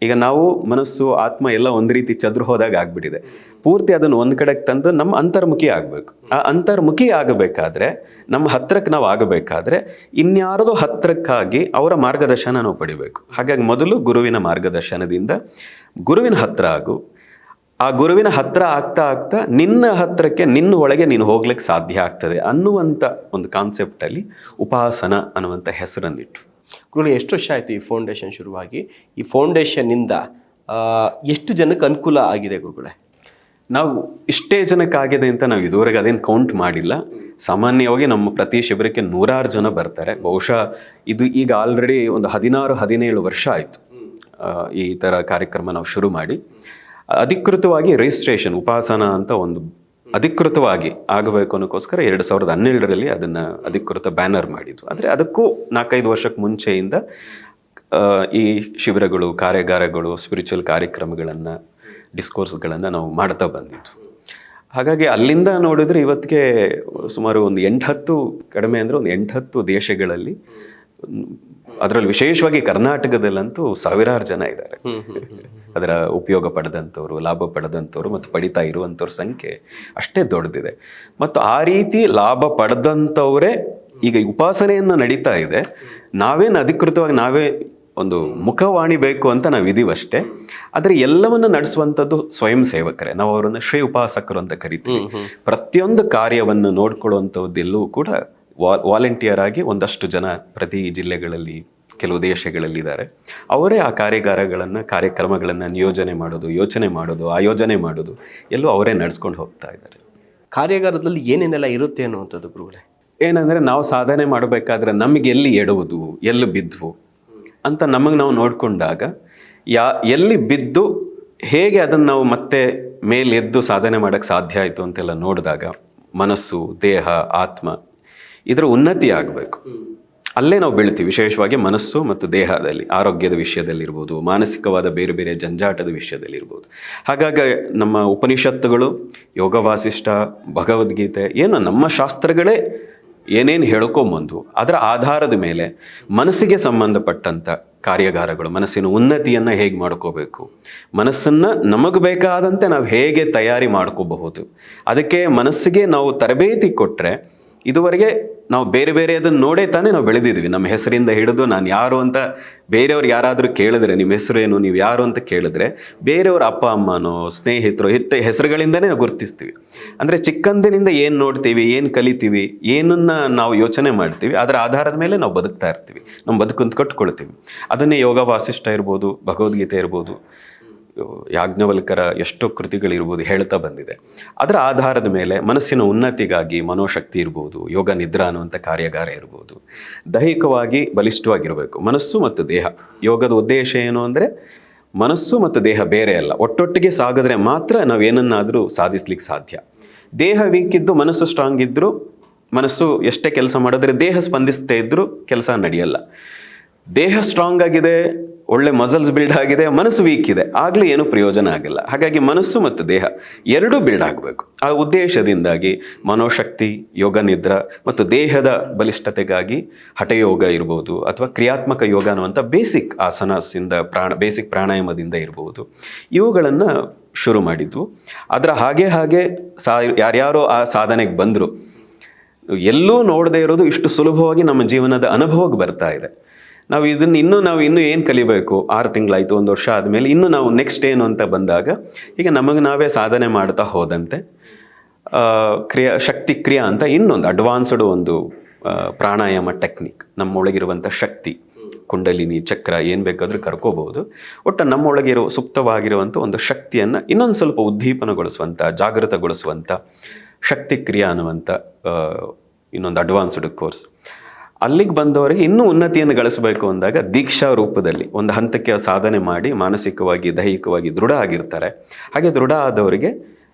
ಈಗ ನಾವು ಮನಸ್ಸು ಆತ್ಮ ಎಲ್ಲ ಒಂದು ರೀತಿ ಚದುರು ಹೋದಾಗ ಆಗ್ಬಿಟ್ಟಿದೆ. ಪೂರ್ತಿ ಅದನ್ನು ಒಂದು ಕಡೆಗೆ ತಂದು ನಮ್ಮ ಅಂತರ್ಮುಖಿ ಆಗಬೇಕು. ಆ ಅಂತರ್ಮುಖಿ ಆಗಬೇಕಾದ್ರೆ, ನಮ್ಮ ಹತ್ರಕ್ಕೆ ನಾವು ಆಗಬೇಕಾದ್ರೆ ಇನ್ಯಾರದೋ ಹತ್ರಕ್ಕಾಗಿ ಅವರ ಮಾರ್ಗದರ್ಶನ ನಾವು ಪಡಿಬೇಕು. ಹಾಗಾಗಿ ಮೊದಲು ಗುರುವಿನ ಮಾರ್ಗದರ್ಶನದಿಂದ ಗುರುವಿನ ಹತ್ರ ಆಗು. ಆ ಗುರುವಿನ ಹತ್ರ ಆಗ್ತಾ ಆಗ್ತಾ ನಿನ್ನ ಹತ್ರಕ್ಕೆ, ನಿನ್ನ ಒಳಗೆ ನೀನು ಹೋಗ್ಲಿಕ್ಕೆ ಸಾಧ್ಯ ಆಗ್ತದೆ ಅನ್ನುವಂಥ ಒಂದು ಕಾನ್ಸೆಪ್ಟಲ್ಲಿ ಉಪಾಸನ ಅನ್ನುವಂಥ ಹೆಸರನ್ನಿಟ್ಟು. ಗುರುಗಳೇ, ಎಷ್ಟು ವರ್ಷ ಆಯಿತು ಈ ಫೌಂಡೇಶನ್ ಶುರುವಾಗಿ? ಈ ಫೌಂಡೇಶನ್ನಿಂದ ಎಷ್ಟು ಜನಕ್ಕೆ ಅನುಕೂಲ ಆಗಿದೆ ಗುರುಗಳೇ? ನಾವು ಇಷ್ಟೇ ಜನಕ್ಕಾಗಿದೆ ಅಂತ ನಾವು ಇದುವರೆಗೆ ಅದೇನು ಕೌಂಟ್ ಮಾಡಿಲ್ಲ. ಸಾಮಾನ್ಯವಾಗಿ ನಮ್ಮ ಪ್ರತಿ ಶಿಬಿರಕ್ಕೆ 100 ಜನ ಬರ್ತಾರೆ. ಬಹುಶಃ ಇದು ಈಗ ಆಲ್ರೆಡಿ ಒಂದು 16-17 ವರ್ಷ ಆಯಿತು ಈ ಥರ ಕಾರ್ಯಕ್ರಮ ನಾವು ಶುರು ಮಾಡಿ. ಅಧಿಕೃತವಾಗಿ ರಿಜಿಸ್ಟ್ರೇಷನ್ ಉಪಾಸನ ಅಂತ ಒಂದು ಅಧಿಕೃತವಾಗಿ ಆಗಬೇಕು ಅನ್ನೋಕ್ಕೋಸ್ಕರ 2012ರಲ್ಲಿ ಅದನ್ನು ಅಧಿಕೃತ ಬ್ಯಾನರ್ ಮಾಡಿದ್ದು. ಆದರೆ ಅದಕ್ಕೂ 4-5 ವರ್ಷಕ್ಕೆ ಮುಂಚೆಯಿಂದ ಈ ಶಿಬಿರಗಳು, ಕಾರ್ಯಾಗಾರಗಳು, ಸ್ಪಿರಿಚುವಲ್ ಕಾರ್ಯಕ್ರಮಗಳನ್ನು, ಡಿಸ್ಕೋರ್ಸ್ಗಳನ್ನು ನಾವು ಮಾಡ್ತಾ ಬಂದಿದ್ದು. ಹಾಗಾಗಿ ಅಲ್ಲಿಂದ ನೋಡಿದ್ರೆ ಇವತ್ತಿಗೆ ಸುಮಾರು ಒಂದು 8-10, ಕಡಿಮೆ ಅಂದರೆ ಒಂದು 8-10 ದೇಶಗಳಲ್ಲಿ, ಅದರಲ್ಲಿ ವಿಶೇಷವಾಗಿ ಕರ್ನಾಟಕದಲ್ಲಂತೂ ಸಾವಿರಾರು ಜನ ಇದ್ದಾರೆ. ಅದರ ಉಪಯೋಗ ಪಡೆದಂಥವ್ರು, ಲಾಭ ಪಡೆದಂಥವ್ರು ಮತ್ತು ಪಡಿತಾ ಇರುವಂಥವ್ರ ಸಂಖ್ಯೆ ಅಷ್ಟೇ ದೊಡ್ಡದಿದೆ. ಮತ್ತು ಆ ರೀತಿ ಲಾಭ ಪಡೆದಂಥವರೇ ಈಗ ಉಪಾಸನೆಯನ್ನು ನಡೀತಾ ಇದೆ. ನಾವೇನು ಅಧಿಕೃತವಾಗಿ ನಾವೇ ಒಂದು ಮುಖವಾಣಿ ಬೇಕು ಅಂತ ನಾವು ಇದೀವಷ್ಟೇ. ಆದರೆ ಎಲ್ಲವನ್ನು ನಡೆಸುವಂಥದ್ದು ಸ್ವಯಂ ಸೇವಕರೇ. ನಾವು ಅವರನ್ನು ಶ್ರೀ ಉಪಾಸಕರು ಅಂತ ಕರಿತೀವಿ. ಪ್ರತಿಯೊಂದು ಕಾರ್ಯವನ್ನು ನೋಡ್ಕೊಳ್ಳುವಂಥದ್ದೆಲ್ಲೂ ಕೂಡ ವಾಲಂಟಿಯರ್ ಆಗಿ ಒಂದಷ್ಟು ಜನ ಪ್ರತಿ ಜಿಲ್ಲೆಗಳಲ್ಲಿ, ಕೆಲವು ದೇಶಗಳಲ್ಲಿದ್ದಾರೆ. ಅವರೇ ಆ ಕಾರ್ಯಕ್ರಮಗಳನ್ನು ನಿಯೋಜನೆ ಮಾಡೋದು, ಯೋಚನೆ ಮಾಡೋದು, ಆಯೋಜನೆ ಮಾಡೋದು ಎಲ್ಲೂ ಅವರೇ ನಡೆಸ್ಕೊಂಡು ಹೋಗ್ತಾ ಇದ್ದಾರೆ. ಕಾರ್ಯಾಗಾರದಲ್ಲಿ ಏನೇನೆಲ್ಲ ಇರುತ್ತೆ ಅನ್ನುವಂಥದ್ದು ಗುರುಗಳೇ? ಏನಂದರೆ, ನಾವು ಸಾಧನೆ ಮಾಡಬೇಕಾದ್ರೆ ನಮಗೆ ಎಲ್ಲಿ ಎಡುವುದು, ಎಲ್ಲಿ ಬಿದ್ವು ಅಂತ ನಮಗೆ ನಾವು ನೋಡಿಕೊಂಡಾಗ, ಎಲ್ಲಿ ಬಿದ್ದು ಹೇಗೆ ಅದನ್ನು ನಾವು ಮತ್ತೆ ಮೇಲೆದ್ದು ಸಾಧನೆ ಮಾಡೋಕ್ಕೆ ಸಾಧ್ಯ ಆಯಿತು ಅಂತೆಲ್ಲ ನೋಡಿದಾಗ ಮನಸ್ಸು, ದೇಹ, ಆತ್ಮ ಇದರ ಉನ್ನತಿ ಆಗಬೇಕು. ಅಲ್ಲೇ ನಾವು ಬೆಳಿತೀವಿ. ವಿಶೇಷವಾಗಿ ಮನಸ್ಸು ಮತ್ತು ದೇಹದಲ್ಲಿ, ಆರೋಗ್ಯದ ವಿಷಯದಲ್ಲಿರ್ಬೋದು, ಮಾನಸಿಕವಾದ ಬೇರೆ ಬೇರೆ ಜಂಜಾಟದ ವಿಷಯದಲ್ಲಿರ್ಬೋದು. ಹಾಗಾಗಿ ನಮ್ಮ ಉಪನಿಷತ್ತುಗಳು, ಯೋಗ ವಾಸಿಷ್ಠ, ಭಗವದ್ಗೀತೆ, ಏನು ನಮ್ಮ ಶಾಸ್ತ್ರಗಳೇ ಏನೇನು ಹೇಳ್ಕೊಂಬಂದು ಅದರ ಆಧಾರದ ಮೇಲೆ ಮನಸ್ಸಿಗೆ ಸಂಬಂಧಪಟ್ಟಂಥ ಕಾರ್ಯಾಗಾರಗಳು, ಮನಸ್ಸಿನ ಉನ್ನತಿಯನ್ನು ಹೇಗೆ ಮಾಡ್ಕೋಬೇಕು, ಮನಸ್ಸನ್ನು ನಮಗೆ ಬೇಕಾದಂತೆ ನಾವು ಹೇಗೆ ತಯಾರಿ ಮಾಡ್ಕೋಬಹುದು, ಅದಕ್ಕೆ ಮನಸ್ಸಿಗೆ ನಾವು ತರಬೇತಿ ಕೊಟ್ಟರೆ, ಇದುವರೆಗೆ ನಾವು ಬೇರೆ ಬೇರೆ ಅದನ್ನು ನೋಡೇ ತಾನೇ ನಾವು ಬೆಳೆದಿದ್ವಿ. ನಮ್ಮ ಹೆಸರಿಂದ ಹಿಡಿದು ನಾನು ಯಾರು ಅಂತ ಬೇರೆಯವ್ರು ಯಾರಾದರೂ ಕೇಳಿದ್ರೆ, ನಿಮ್ಮ ಹೆಸರು ಏನು, ನೀವು ಯಾರು ಅಂತ ಕೇಳಿದ್ರೆ, ಬೇರೆಯವ್ರ ಅಪ್ಪ ಅಮ್ಮನೋ ಸ್ನೇಹಿತರು ಹೆಸರುಗಳಿಂದನೇ ನಾವು ಗುರುತಿಸ್ತೀವಿ. ಅಂದರೆ ಚಿಕ್ಕಂದಿನಿಂದ ಏನು ನೋಡ್ತೀವಿ, ಏನು ಕಲಿತೀವಿ, ಏನನ್ನ ನಾವು ಯೋಚನೆ ಮಾಡ್ತೀವಿ, ಅದರ ಆಧಾರದ ಮೇಲೆ ನಾವು ಬದುಕ್ತಾ ಇರ್ತೀವಿ, ನಮ್ಮ ಬದುಕನ್ನು ಕಟ್ಕೊಳ್ತೀವಿ. ಅದನ್ನೇ ಯೋಗ ವಾಸಿಷ್ಠ ಇರ್ಬೋದು, ಭಗವದ್ಗೀತೆ ಇರ್ಬೋದು, ಯಾಜ್ಞವಲ್ಕರ ಎಷ್ಟೋ ಕೃತಿಗಳಿರ್ಬೋದು ಹೇಳ್ತಾ ಬಂದಿದೆ. ಅದರ ಆಧಾರದ ಮೇಲೆ ಮನಸ್ಸಿನ ಉನ್ನತಿಗಾಗಿ ಮನೋಶಕ್ತಿ ಇರ್ಬೋದು, ಯೋಗ ನಿದ್ರಾ ಅನ್ನುವಂಥ ಕಾರ್ಯಾಗಾರ ಇರ್ಬೋದು. ದೈಹಿಕವಾಗಿ ಬಲಿಷ್ಠವಾಗಿರಬೇಕು ಮನಸ್ಸು ಮತ್ತು ದೇಹ. ಯೋಗದ ಉದ್ದೇಶ ಏನು ಅಂದರೆ, ಮನಸ್ಸು ಮತ್ತು ದೇಹ ಬೇರೆ ಅಲ್ಲ, ಒಟ್ಟೊಟ್ಟಿಗೆ ಸಾಗಿದ್ರೆ ಮಾತ್ರ ನಾವು ಏನನ್ನಾದರೂ ಸಾಧಿಸ್ಲಿಕ್ಕೆ ಸಾಧ್ಯ. ದೇಹ ವೀಕ್ ಇದ್ದು ಮನಸ್ಸು ಸ್ಟ್ರಾಂಗ್ ಇದ್ದರೂ, ಮನಸ್ಸು ಎಷ್ಟೇ ಕೆಲಸ ಮಾಡಿದ್ರೆ ದೇಹ ಸ್ಪಂದಿಸ್ತೇ ಇದ್ದರೂ ಕೆಲಸ ನಡೆಯಲ್ಲ. ದೇಹ ಸ್ಟ್ರಾಂಗ್ ಆಗಿದೆ, ಒಳ್ಳೆ ಮಸಲ್ಸ್ ಬಿಲ್ಡ್ ಆಗಿದೆ, ಮನಸ್ಸು ವೀಕ್ ಇದೆ, ಆಗಲೂ ಏನೂ ಪ್ರಯೋಜನ ಆಗಿಲ್ಲ. ಹಾಗಾಗಿ ಮನಸ್ಸು ಮತ್ತು ದೇಹ ಎರಡೂ ಬಿಲ್ಡ್ ಆಗಬೇಕು. ಆ ಉದ್ದೇಶದಿಂದಾಗಿ ಮನೋಶಕ್ತಿ, ಯೋಗ ನಿದ್ರಾ ಮತ್ತು ದೇಹದ ಬಲಿಷ್ಠತೆಗಾಗಿ ಹಠಯೋಗ ಇರ್ಬೋದು, ಅಥವಾ ಕ್ರಿಯಾತ್ಮಕ ಯೋಗ ಅನ್ನುವಂಥ ಬೇಸಿಕ್ ಆಸನಸಿಂದ ಬೇಸಿಕ್ ಪ್ರಾಣಾಯಾಮದಿಂದ ಇರ್ಬೋದು, ಇವುಗಳನ್ನು ಶುರು ಮಾಡಿದ್ವು. ಅದರ ಹಾಗೆ ಯಾರ್ಯಾರೋ ಆ ಸಾಧನೆಗೆ ಬಂದರು. ಎಲ್ಲೂ ನೋಡದೇ ಇರೋದು ಇಷ್ಟು ಸುಲಭವಾಗಿ ನಮ್ಮ ಜೀವನದ ಅನುಭವಕ್ಕೆ ಬರ್ತಾ ಇದೆ. ನಾವು ಇನ್ನೂ ಏನು ಕಲಿಬೇಕು, 6 ತಿಂಗಳಾಯಿತು, 1 ವರ್ಷ ಆದಮೇಲೆ ಇನ್ನು ನಾವು ನೆಕ್ಸ್ಟ್ ಏನು ಅಂತ ಬಂದಾಗ, ಈಗ ನಮಗೆ ನಾವೇ ಸಾಧನೆ ಮಾಡ್ತಾ ಹೋದಂತೆ ಶಕ್ತಿ ಕ್ರಿಯಾ ಅಂತ ಇನ್ನೊಂದು ಅಡ್ವಾನ್ಸ್ಡ್ ಒಂದು ಪ್ರಾಣಾಯಾಮ ಟೆಕ್ನಿಕ್, ನಮ್ಮೊಳಗಿರುವಂಥ ಶಕ್ತಿ, ಕುಂಡಲಿನಿ, ಚಕ್ರ ಏನು ಬೇಕಾದರೂ ಕರ್ಕೋಬಹುದು. ಒಟ್ಟು ನಮ್ಮೊಳಗಿರೋ ಸುಪ್ತವಾಗಿರುವಂಥ ಒಂದು ಶಕ್ತಿಯನ್ನು ಇನ್ನೊಂದು ಸ್ವಲ್ಪ ಉದ್ದೀಪನಗೊಳಿಸುವಂಥ, ಜಾಗೃತಗೊಳಿಸುವಂಥ ಶಕ್ತಿ ಕ್ರಿಯಾ ಅನ್ನುವಂಥ ಇನ್ನೊಂದು ಅಡ್ವಾನ್ಸ್ಡ್ ಕೋರ್ಸ್. ಅಲ್ಲಿಗೆ ಬಂದವರಿಗೆ ಇನ್ನೂ ಉನ್ನತಿಯನ್ನು ಗಳಿಸಬೇಕು ಅಂದಾಗ ದೀಕ್ಷಾ ರೂಪದಲ್ಲಿ ಒಂದು ಹಂತಕ್ಕೆ ಸಾಧನೆ ಮಾಡಿ ಮಾನಸಿಕವಾಗಿ, ದೈಹಿಕವಾಗಿ ದೃಢ ಆಗಿರ್ತಾರೆ. ಹಾಗೆ ದೃಢ ಆದವರಿಗೆ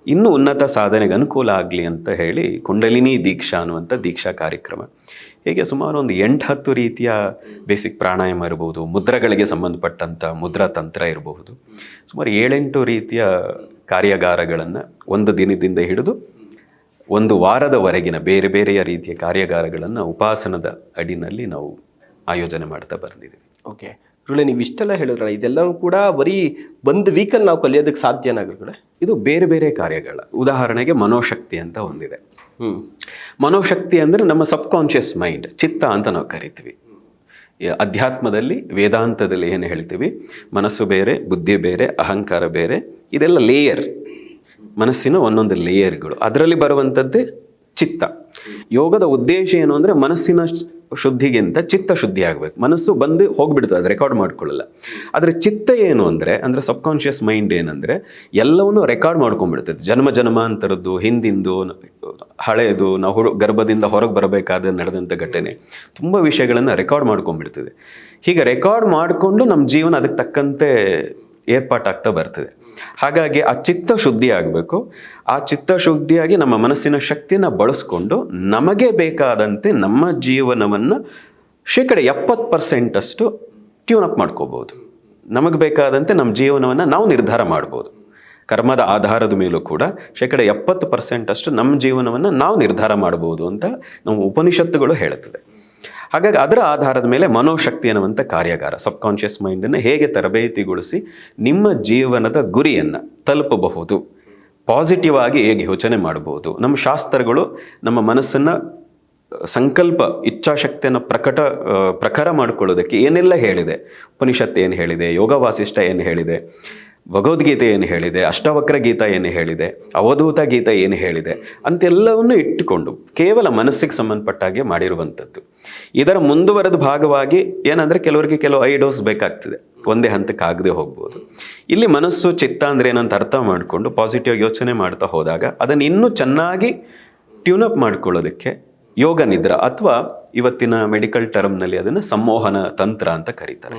ಇನ್ನೂ ಉನ್ನತ ಸಾಧನೆಗೆ ಅನುಕೂಲ ಆಗಲಿ ಅಂತ ಹೇಳಿ ಕುಂಡಲಿನಿ ದೀಕ್ಷಾ ಅನ್ನುವಂಥ ದೀಕ್ಷಾ ಕಾರ್ಯಕ್ರಮ. ಹೀಗೆ ಸುಮಾರು ಒಂದು 8-10 ರೀತಿಯ ಬೇಸಿಕ್ ಪ್ರಾಣಾಯಾಮ ಇರಬಹುದು, ಮುದ್ರಗಳಿಗೆ ಸಂಬಂಧಪಟ್ಟಂಥ ಮುದ್ರಾ ತಂತ್ರ ಇರಬಹುದು, ಸುಮಾರು 7-8 ರೀತಿಯ ಕಾರ್ಯಾಗಾರಗಳನ್ನು ಒಂದು ದಿನದಿಂದ ಹಿಡಿದು 1 ವಾರದವರೆಗಿನ ಬೇರೆ ಬೇರೆಯ ರೀತಿಯ ಕಾರ್ಯಾಗಾರಗಳನ್ನು ಉಪಾಸನದ ಅಡಿನಲ್ಲಿ ನಾವು ಆಯೋಜನೆ ಮಾಡ್ತಾ ಬಂದಿದ್ದೀವಿ. ಓಕೆ ಗುರುಗಳೇ, ನೀವು ಇಷ್ಟೆಲ್ಲ ಹೇಳಿದ್ರಲ್ಲ, ಇದೆಲ್ಲವೂ ಕೂಡ ಬರೀ ಒಂದು ವೀಕಲ್ಲಿ ನಾವು ಕಲಿಯೋದಕ್ಕೆ ಸಾಧ್ಯನಾ ಗುರುಗಳೇ? ಇದು ಬೇರೆ ಬೇರೆ ಕಾರ್ಯಗಳ, ಉದಾಹರಣೆಗೆ ಮನೋಶಕ್ತಿ ಅಂತ ಒಂದಿದೆ. ಮನೋಶಕ್ತಿ ಅಂದರೆ ನಮ್ಮ ಸಬ್ಕಾನ್ಷಿಯಸ್ ಮೈಂಡ್, ಚಿತ್ತ ಅಂತ ನಾವು ಕರಿತೀವಿ. ಅಧ್ಯಾತ್ಮದಲ್ಲಿ, ವೇದಾಂತದಲ್ಲಿ ಏನು ಹೇಳ್ತೀವಿ, ಮನಸ್ಸು ಬೇರೆ, ಬುದ್ಧಿ ಬೇರೆ, ಅಹಂಕಾರ ಬೇರೆ, ಇದೆಲ್ಲ ಲೇಯರ್, ಮನಸ್ಸಿನ ಒಂದೊಂದು ಲೇಯರ್ಗಳು. ಅದರಲ್ಲಿ ಬರುವಂಥದ್ದೇ ಚಿತ್ತ. ಯೋಗದ ಉದ್ದೇಶ ಏನು ಅಂದರೆ ಮನಸ್ಸಿನ ಶುದ್ಧಿಗಿಂತ ಚಿತ್ತ ಶುದ್ಧಿ ಆಗಬೇಕು. ಮನಸ್ಸು ಬಂದು ಹೋಗ್ಬಿಡ್ತದೆ, ಅದು ರೆಕಾರ್ಡ್ ಮಾಡ್ಕೊಳ್ಳಲ್ಲ. ಆದರೆ ಚಿತ್ತ ಏನು ಅಂದರೆ ಸಬ್ಕಾನ್ಷಿಯಸ್ ಮೈಂಡ್ ಏನಂದರೆ ಎಲ್ಲವನ್ನೂ ರೆಕಾರ್ಡ್ ಮಾಡ್ಕೊಂಡ್ಬಿಡ್ತದೆ. ಜನ್ಮಾಂತರದ್ದು, ಹಿಂದಿಂದು, ಹಳೆಯದು, ನಾವು ಗರ್ಭದಿಂದ ಹೊರಗೆ ಬರಬೇಕಾದ ನಡೆದಂಥ ಘಟನೆ, ತುಂಬ ವಿಷಯಗಳನ್ನು ರೆಕಾರ್ಡ್ ಮಾಡ್ಕೊಂಡ್ಬಿಡ್ತದೆ. ಹೀಗೆ ರೆಕಾರ್ಡ್ ಮಾಡಿಕೊಂಡು ನಮ್ಮ ಜೀವನ ಅದಕ್ಕೆ ತಕ್ಕಂತೆ ಏರ್ಪಾಟಾಗ್ತಾ ಬರ್ತದೆ. ಹಾಗಾಗಿ ಆ ಚಿತ್ತ ಶುದ್ಧಿ ಆಗಬೇಕು. ಆ ಚಿತ್ತ ಶುದ್ಧಿಯಾಗಿ ನಮ್ಮ ಮನಸ್ಸಿನ ಶಕ್ತಿನ ಬಳಸ್ಕೊಂಡು ನಮಗೆ ಬೇಕಾದಂತೆ ನಮ್ಮ ಜೀವನವನ್ನು 70% ಟ್ಯೂನಪ್ ಮಾಡ್ಕೋಬೋದು. ನಮಗೆ ಬೇಕಾದಂತೆ ನಮ್ಮ ಜೀವನವನ್ನು ನಾವು ನಿರ್ಧಾರ ಮಾಡ್ಬೋದು. ಕರ್ಮದ ಆಧಾರದ ಮೇಲೂ ಕೂಡ 70% ನಮ್ಮ ಜೀವನವನ್ನು ನಾವು ನಿರ್ಧಾರ ಮಾಡ್ಬೋದು ಅಂತ ನಮ್ಮ ಉಪನಿಷತ್ತುಗಳು ಹೇಳುತ್ತದೆ. ಹಾಗಾಗಿ ಅದರ ಆಧಾರದ ಮೇಲೆ ಮನೋಶಕ್ತಿ ಅನ್ನುವಂಥ ಕಾರ್ಯಾಗಾರ, ಸಬ್ಕಾನ್ಷಿಯಸ್ ಮೈಂಡನ್ನು ಹೇಗೆ ತರಬೇತಿಗೊಳಿಸಿ ನಿಮ್ಮ ಜೀವನದ ಗುರಿಯನ್ನು ತಲುಪಬಹುದು, ಪಾಸಿಟಿವ್ ಆಗಿ ಹೇಗೆ ಯೋಚನೆ ಮಾಡಬಹುದು. ನಮ್ಮ ಶಾಸ್ತ್ರಗಳು ನಮ್ಮ ಮನಸ್ಸನ್ನು ಸಂಕಲ್ಪ, ಇಚ್ಛಾಶಕ್ತಿಯನ್ನು ಪ್ರಖರ ಮಾಡಿಕೊಳ್ಳೋದಕ್ಕೆ ಏನೆಲ್ಲ ಹೇಳಿದೆ, ಉಪನಿಷತ್ತು ಏನು ಹೇಳಿದೆ, ಯೋಗ ವಾಸಿಷ್ಠ ಏನು ಹೇಳಿದೆ, ಭಗವದ್ಗೀತೆ ಏನು ಹೇಳಿದೆ, ಅಷ್ಟವಕ್ರ ಗೀತಾ ಏನು ಹೇಳಿದೆ, ಅವಧೂತ ಗೀತಾ ಏನು ಹೇಳಿದೆ ಅಂತೆಲ್ಲವನ್ನು ಇಟ್ಟುಕೊಂಡು ಕೇವಲ ಮನಸ್ಸಿಗೆ ಸಂಬಂಧಪಟ್ಟಾಗೆ ಮಾಡಿರುವಂಥದ್ದು. ಇದರ ಮುಂದುವರೆದ ಭಾಗವಾಗಿ ಏನಂದರೆ ಕೆಲವರಿಗೆ ಕೆಲವು ಐಡೋಸ್ ಬೇಕಾಗ್ತದೆ, ಒಂದೇ ಹಂತಕ್ಕೆ ಆಗದೆ ಹೋಗ್ಬೋದು. ಇಲ್ಲಿ ಮನಸ್ಸು, ಚಿತ್ತ ಅಂದರೆ ಏನಂತ ಅರ್ಥ ಮಾಡಿಕೊಂಡು ಪಾಸಿಟಿವ್ ಯೋಚನೆ ಮಾಡ್ತಾ ಹೋದಾಗ ಅದನ್ನು ಇನ್ನೂ ಚೆನ್ನಾಗಿ ಟ್ಯೂನಪ್ ಮಾಡ್ಕೊಳ್ಳೋದಕ್ಕೆ ಯೋಗ ನಿದ್ರಾ, ಅಥವಾ ಇವತ್ತಿನ ಮೆಡಿಕಲ್ ಟರ್ಮ್ನಲ್ಲಿ ಅದನ್ನು ಸಂಮೋಹನ ತಂತ್ರ ಅಂತ ಕರೀತಾರೆ.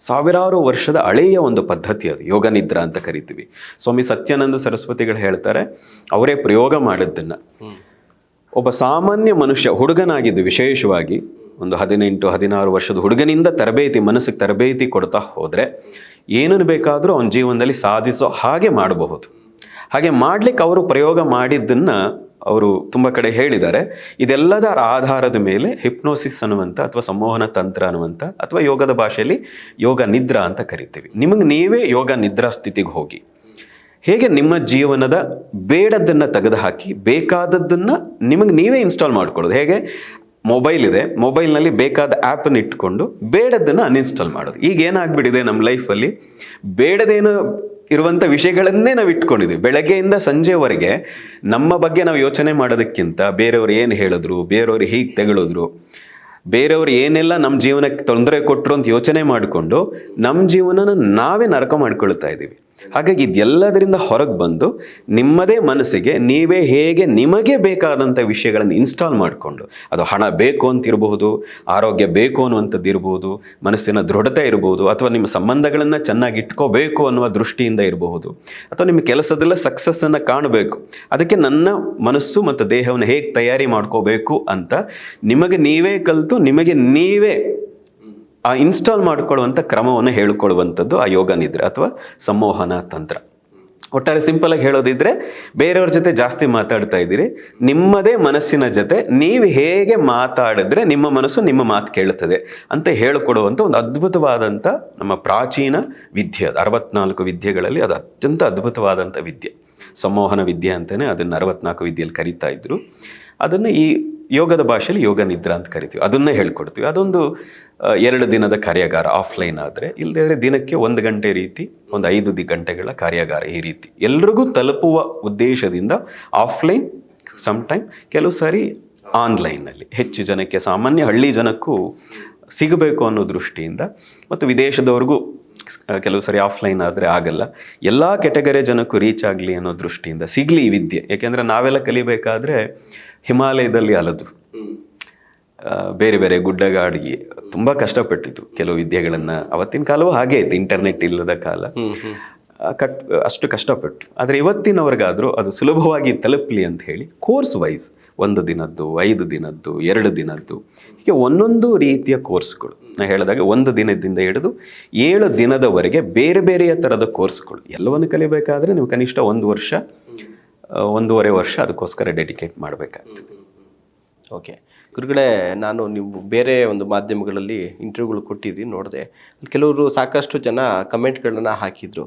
ಸಾವಿರಾರು ವರ್ಷದ ಹಳೆಯ ಒಂದು ಪದ್ಧತಿ ಅದು, ಯೋಗ ನಿದ್ರಾ ಅಂತ ಕರಿತೀವಿ. ಸ್ವಾಮಿ ಸತ್ಯಾನಂದ ಸರಸ್ವತಿಗಳು ಹೇಳ್ತಾರೆ, ಅವರೇ ಪ್ರಯೋಗ ಮಾಡಿದ್ದನ್ನು. ಒಬ್ಬ ಸಾಮಾನ್ಯ ಮನುಷ್ಯ, ಹುಡುಗನಾಗಿದ್ದು ವಿಶೇಷವಾಗಿ ಒಂದು 18-16 ವರ್ಷದ ಹುಡುಗನಿಂದ ಮನಸ್ಸಿಗೆ ತರಬೇತಿ ಕೊಡ್ತಾ ಹೋದರೆ ಏನನ್ನು ಬೇಕಾದರೂ ಅವನ ಜೀವನದಲ್ಲಿ ಸಾಧಿಸೋ ಹಾಗೆ ಮಾಡಬಹುದು. ಹಾಗೆ ಮಾಡಲಿಕ್ಕೆ ಅವರು ಪ್ರಯೋಗ ಮಾಡಿದ್ದನ್ನು ಅವರು ತುಂಬ ಕಡೆ ಹೇಳಿದ್ದಾರೆ. ಇದೆಲ್ಲದರ ಆಧಾರದ ಮೇಲೆ ಹಿಪ್ನೋಸಿಸ್ ಅನ್ನುವಂಥ ಅಥವಾ ಸಂಮೋಹನ ತಂತ್ರ ಅನ್ನುವಂಥ, ಅಥವಾ ಯೋಗದ ಭಾಷೆಯಲ್ಲಿ ಯೋಗ ನಿದ್ರಾ ಅಂತ ಕರಿತೀವಿ. ನಿಮಗೆ ನೀವೇ ಯೋಗ ನಿದ್ರಾ ಸ್ಥಿತಿಗೆ ಹೋಗಿ ಹೇಗೆ ನಿಮ್ಮ ಜೀವನದ ಬೇಡದ್ದನ್ನು ತೆಗೆದುಹಾಕಿ ಬೇಕಾದದ್ದನ್ನು ನಿಮಗೆ ನೀವೇ ಇನ್ಸ್ಟಾಲ್ ಮಾಡ್ಕೊಳ್ಳೋದು. ಹೇಗೆ ಮೊಬೈಲ್ ಇದೆ, ಮೊಬೈಲ್ನಲ್ಲಿ ಬೇಕಾದ ಆ್ಯಪನ್ನು ಇಟ್ಕೊಂಡು ಬೇಡದ್ದನ್ನು ಅನ್ಇನ್ಸ್ಟಾಲ್ ಮಾಡೋದು. ಈಗ ಏನಾಗ್ಬಿಟ್ಟಿದೆ ನಮ್ಮ ಲೈಫಲ್ಲಿ, ಬೇಡದೇನು ಇರುವಂಥ ವಿಷಯಗಳನ್ನೇ ನಾವು ಇಟ್ಕೊಂಡಿದ್ದೀವಿ. ಬೆಳಗ್ಗೆಯಿಂದ ಸಂಜೆವರೆಗೆ ನಮ್ಮ ಬಗ್ಗೆ ನಾವು ಯೋಚನೆ ಮಾಡೋದಕ್ಕಿಂತ ಬೇರೆಯವ್ರು ಏನು ಹೇಳಿದ್ರು, ಬೇರೆಯವ್ರು ಹೀಗೆ ತೆಗಳಿದ್ರು, ಬೇರೆಯವ್ರು ಏನೆಲ್ಲ ನಮ್ಮ ಜೀವನಕ್ಕೆ ತೊಂದರೆ ಕೊಟ್ಟರು ಅಂತ ಯೋಚನೆ ಮಾಡಿಕೊಂಡು ನಮ್ಮ ಜೀವನನ ನಾವೇ ನರಕ ಮಾಡ್ಕೊಳ್ತಾ ಇದ್ದೀವಿ. ಹಾಗಾಗಿ ಇದೆಲ್ಲದರಿಂದ ಹೊರಗೆ ಬಂದು ನಿಮ್ಮದೇ ಮನಸ್ಸಿಗೆ ನೀವೇ ಹೇಗೆ ನಿಮಗೆ ಬೇಕಾದಂಥ ವಿಷಯಗಳನ್ನು ಇನ್ಸ್ಟಾಲ್ ಮಾಡಿಕೊಂಡು, ಅದು ಹಣ ಬೇಕು ಅಂತಿರಬಹುದು, ಆರೋಗ್ಯ ಬೇಕು ಅನ್ನುವಂಥದ್ದು ಇರಬಹುದು, ಮನಸ್ಸಿನ ದೃಢತೆ ಇರಬಹುದು, ಅಥವಾ ನಿಮ್ಮ ಸಂಬಂಧಗಳನ್ನು ಚೆನ್ನಾಗಿ ಇಟ್ಕೋಬೇಕು ಅನ್ನುವ ದೃಷ್ಟಿಯಿಂದ ಇರಬಹುದು, ಅಥವಾ ನಿಮ್ಮ ಕೆಲಸದಲ್ಲ ಸಕ್ಸಸ್ಸನ್ನು ಕಾಣಬೇಕು, ಅದಕ್ಕೆ ನನ್ನ ಮನಸ್ಸು ಮತ್ತು ದೇಹವನ್ನು ಹೇಗೆ ತಯಾರಿ ಮಾಡ್ಕೋಬೇಕು ಅಂತ ನಿಮಗೆ ನೀವೇ ಕಲಿತು ನಿಮಗೆ ನೀವೇ ಆ ಇನ್ಸ್ಟಾಲ್ ಮಾಡಿಕೊಳ್ಳುವಂಥ ಕ್ರಮವನ್ನು ಹೇಳಿಕೊಳ್ಳುವಂಥದ್ದು ಆ ಯೋಗ ನಿದ್ರೆ ಅಥವಾ ಸಂಮೋಹನ ತಂತ್ರ. ಒಟ್ಟಾರೆ ಸಿಂಪಲಾಗಿ ಹೇಳೋದಿದ್ರೆ, ಬೇರೆಯವ್ರ ಜೊತೆ ಜಾಸ್ತಿ ಮಾತಾಡ್ತಾ ಇದ್ದೀರಿ, ನಿಮ್ಮದೇ ಮನಸ್ಸಿನ ಜೊತೆ ನೀವು ಹೇಗೆ ಮಾತಾಡಿದ್ರೆ ನಿಮ್ಮ ಮನಸ್ಸು ನಿಮ್ಮ ಮಾತು ಕೇಳುತ್ತದೆ ಅಂತ ಹೇಳಿಕೊಡುವಂಥ ಒಂದು ಅದ್ಭುತವಾದಂಥ ನಮ್ಮ ಪ್ರಾಚೀನ ವಿದ್ಯೆ. 64 ವಿದ್ಯೆಗಳಲ್ಲಿ ಅದು ಅತ್ಯಂತ ಅದ್ಭುತವಾದಂಥ ವಿದ್ಯೆ, ಸಂಮೋಹನ ವಿದ್ಯೆ ಅಂತಲೇ ಅದನ್ನು 64 ವಿದ್ಯೆಯಲ್ಲಿ ಕರೀತಾ ಇದ್ರು. ಅದನ್ನು ಈ ಯೋಗದ ಭಾಷೆಯಲ್ಲಿ ಯೋಗ ನಿದ್ರಾ ಅಂತ ಕರಿತೀವಿ. ಅದನ್ನೇ ಹೇಳ್ಕೊಡ್ತೀವಿ. ಅದೊಂದು 2 ದಿನದ ಕಾರ್ಯಾಗಾರ ಆಫ್ಲೈನ್ ಆದರೆ, ಇಲ್ಲದೇ ದಿನಕ್ಕೆ 1 ಗಂಟೆ ರೀತಿ ಒಂದು 5 ಗಂಟೆಗಳ ಕಾರ್ಯಾಗಾರ, ಈ ರೀತಿ ಎಲ್ರಿಗೂ ತಲುಪುವ ಉದ್ದೇಶದಿಂದ ಆಫ್ಲೈನ್, ಸಮ್ಟೈಮ್ ಕೆಲವು ಸಾರಿ ಆನ್ಲೈನಲ್ಲಿ ಹೆಚ್ಚು ಜನಕ್ಕೆ, ಸಾಮಾನ್ಯ ಹಳ್ಳಿ ಜನಕ್ಕೂ ಸಿಗಬೇಕು ಅನ್ನೋ ದೃಷ್ಟಿಯಿಂದ, ಮತ್ತು ವಿದೇಶದವ್ರಿಗೂ ಕೆಲವು ಸರಿ ಆಫ್ಲೈನ್ ಆದರೆ ಆಗಲ್ಲ, ಎಲ್ಲ ಕೆಟಗರಿ ಜನಕ್ಕೂ ರೀಚ್ ಆಗಲಿ ಅನ್ನೋ ದೃಷ್ಟಿಯಿಂದ ಸಿಗಲಿ ಈ ವಿದ್ಯೆ. ಯಾಕೆಂದರೆ ನಾವೆಲ್ಲ ಕಲಿಬೇಕಾದ್ರೆ ಹಿಮಾಲಯದಲ್ಲಿ ಅಲದು, ಬೇರೆ ಬೇರೆ ಗುಡ್ಡಗಾಡಿಗೆ ತುಂಬ ಕಷ್ಟಪಟ್ಟಿತ್ತು ಕೆಲವು ವಿದ್ಯೆಗಳನ್ನು. ಅವತ್ತಿನ ಕಾಲವೂ ಹಾಗೆ ಇತ್ತು, ಇಂಟರ್ನೆಟ್ ಇಲ್ಲದ ಕಾಲ, ಅಷ್ಟು ಕಷ್ಟಪಟ್ಟು. ಆದರೆ ಇವತ್ತಿನವ್ರಿಗಾದರೂ ಅದು ಸುಲಭವಾಗಿ ತಲುಪಲಿ ಅಂತ ಹೇಳಿ ಕೋರ್ಸ್ ವೈಸ್ 1 ದಿನದ್ದು, 5 ದಿನದ್ದು, 2 ದಿನದ್ದು, ಹೀಗೆ ಒಂದೊಂದು ರೀತಿಯ ಕೋರ್ಸ್ಗಳು. ನಾನು ಹೇಳಿದಾಗ 1 ದಿನದಿಂದ ಹಿಡಿದು 7 ದಿನದವರೆಗೆ ಬೇರೆ ಬೇರೆಯ ಥರದ ಕೋರ್ಸ್ಗಳು. ಎಲ್ಲವನ್ನು ಕಲಿಬೇಕಾದ್ರೆ ನೀವು ಕನಿಷ್ಠ 1 ವರ್ಷ, 1.5 ವರ್ಷ ಅದಕ್ಕೋಸ್ಕರ ಡೆಡಿಕೇಟ್ ಮಾಡಬೇಕಾಗ್ತದೆ. ಓಕೆ ಗುರುಗಳೇ, ನಾನು ನೀವು ಬೇರೆ ಒಂದು ಮಾಧ್ಯಮಗಳಲ್ಲಿ ಇಂಟರ್ವ್ಯೂಗಳು ಕೊಟ್ಟಿದ್ರಿ, ನೋಡಿದೆ. ಕೆಲವರು ಸಾಕಷ್ಟು ಜನ ಕಮೆಂಟ್ಗಳನ್ನ ಹಾಕಿದ್ರು.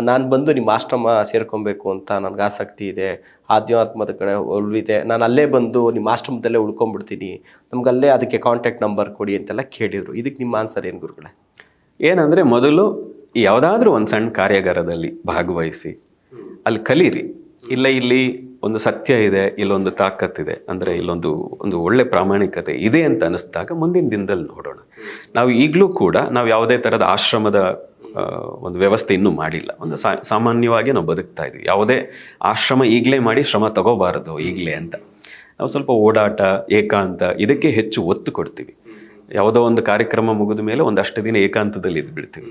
ನಾನು ಬಂದು ನಿಮ್ಮ ಆಶ್ರಮ ಸೇರ್ಕೊಬೇಕು ಅಂತ ನನಗೆ ಆಸಕ್ತಿ ಇದೆ, ಆಧ್ಯಾತ್ಮದ ಕಡೆ ಒಲವಿದೆ, ನಾನು ಅಲ್ಲೇ ಬಂದು ನಿಮ್ಮ ಆಶ್ರಮದಲ್ಲೇ ಉಳ್ಕೊಂಡ್ಬಿಡ್ತೀನಿ, ನಮ್ಗೆ ಅಲ್ಲೇ ಅದಕ್ಕೆ ಕಾಂಟ್ಯಾಕ್ಟ್ ನಂಬರ್ ಕೊಡಿ ಅಂತೆಲ್ಲ ಕೇಳಿದರು. ಇದಕ್ಕೆ ನಿಮ್ಮ ಆನ್ಸರ್ ಏನು ಗುರುಗಳೇ? ಏನಂದರೆ, ಮೊದಲು ಯಾವುದಾದ್ರೂ ಒಂದು ಸಣ್ಣ ಕಾರ್ಯಾಗಾರದಲ್ಲಿ ಭಾಗವಹಿಸಿ ಅಲ್ಲಿ ಕಲೀರಿ. ಇಲ್ಲಿ ಒಂದು ಸತ್ಯ ಇದೆ, ಇಲ್ಲೊಂದು ತಾಕತ್ತಿದೆ, ಅಂದರೆ ಒಂದು ಒಳ್ಳೆ ಪ್ರಾಮಾಣಿಕತೆ ಇದೆ ಅಂತ ಅನಿಸ್ದಾಗ ಮುಂದಿನ ದಿನದಲ್ಲಿ ನೋಡೋಣ. ನಾವು ಈಗಲೂ ಕೂಡ ನಾವು ಯಾವುದೇ ಥರದ ಆಶ್ರಮದ ಒಂದು ವ್ಯವಸ್ಥೆ ಇನ್ನೂ ಮಾಡಿಲ್ಲ. ಒಂದು ಸಾಮಾನ್ಯವಾಗಿ ನಾವು ಬದುಕ್ತಾ ಇದ್ವಿ. ಯಾವುದೇ ಆಶ್ರಮ ಈಗಲೇ ಮಾಡಿ ಶ್ರಮ ತಗೋಬಾರದು ಈಗಲೇ ಅಂತ. ನಾವು ಸ್ವಲ್ಪ ಓಡಾಟ, ಏಕಾಂತ ಇದಕ್ಕೆ ಹೆಚ್ಚು ಒತ್ತು ಕೊಡ್ತೀವಿ. ಯಾವುದೋ ಒಂದು ಕಾರ್ಯಕ್ರಮ ಮುಗಿದ ಮೇಲೆ ಒಂದಷ್ಟು ದಿನ ಏಕಾಂತದಲ್ಲಿ ಇದ್ಬಿಡ್ತೀವಿ.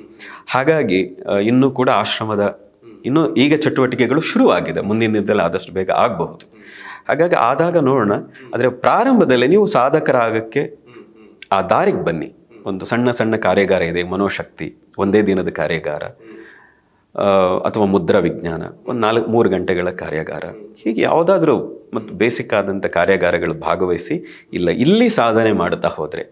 ಹಾಗಾಗಿ ಇನ್ನೂ ಕೂಡ ಆಶ್ರಮದ ಇನ್ನೂ ಈಗ ಚಟುವಟಿಕೆಗಳು ಶುರು ಆಗಿದೆ, ಮುಂದಿನ ದಿನದಲ್ಲಿ ಆದಷ್ಟು ಬೇಗ ಆಗಬಹುದು. ಹಾಗಾಗಿ ಆದಾಗ ನೋಡೋಣ. ಆದರೆ ಪ್ರಾರಂಭದಲ್ಲಿ ನೀವು ಸಾಧಕರಾಗಕ್ಕೆ ಆ ದಾರಿಗೆ ಬನ್ನಿ. ಒಂದು ಸಣ್ಣ ಸಣ್ಣ ಕಾರ್ಯಾಗಾರ ಇದೆ, ಮನೋಶಕ್ತಿ ಒಂದೇ ದಿನದ ಕಾರ್ಯಾಗಾರ, ಅಥವಾ ಮುದ್ರಾ ವಿಜ್ಞಾನ ಒಂದು 3 ಗಂಟೆಗಳ ಕಾರ್ಯಾಗಾರ, ಹೀಗೆ ಯಾವುದಾದ್ರೂ ಮತ್ತು ಬೇಸಿಕ್ ಆದಂಥ ಕಾರ್ಯಾಗಾರಗಳು ಭಾಗವಹಿಸಿ ಇಲ್ಲಿ ಸಾಧನೆ ಮಾಡ್ತಾ ಹೋದರೆ,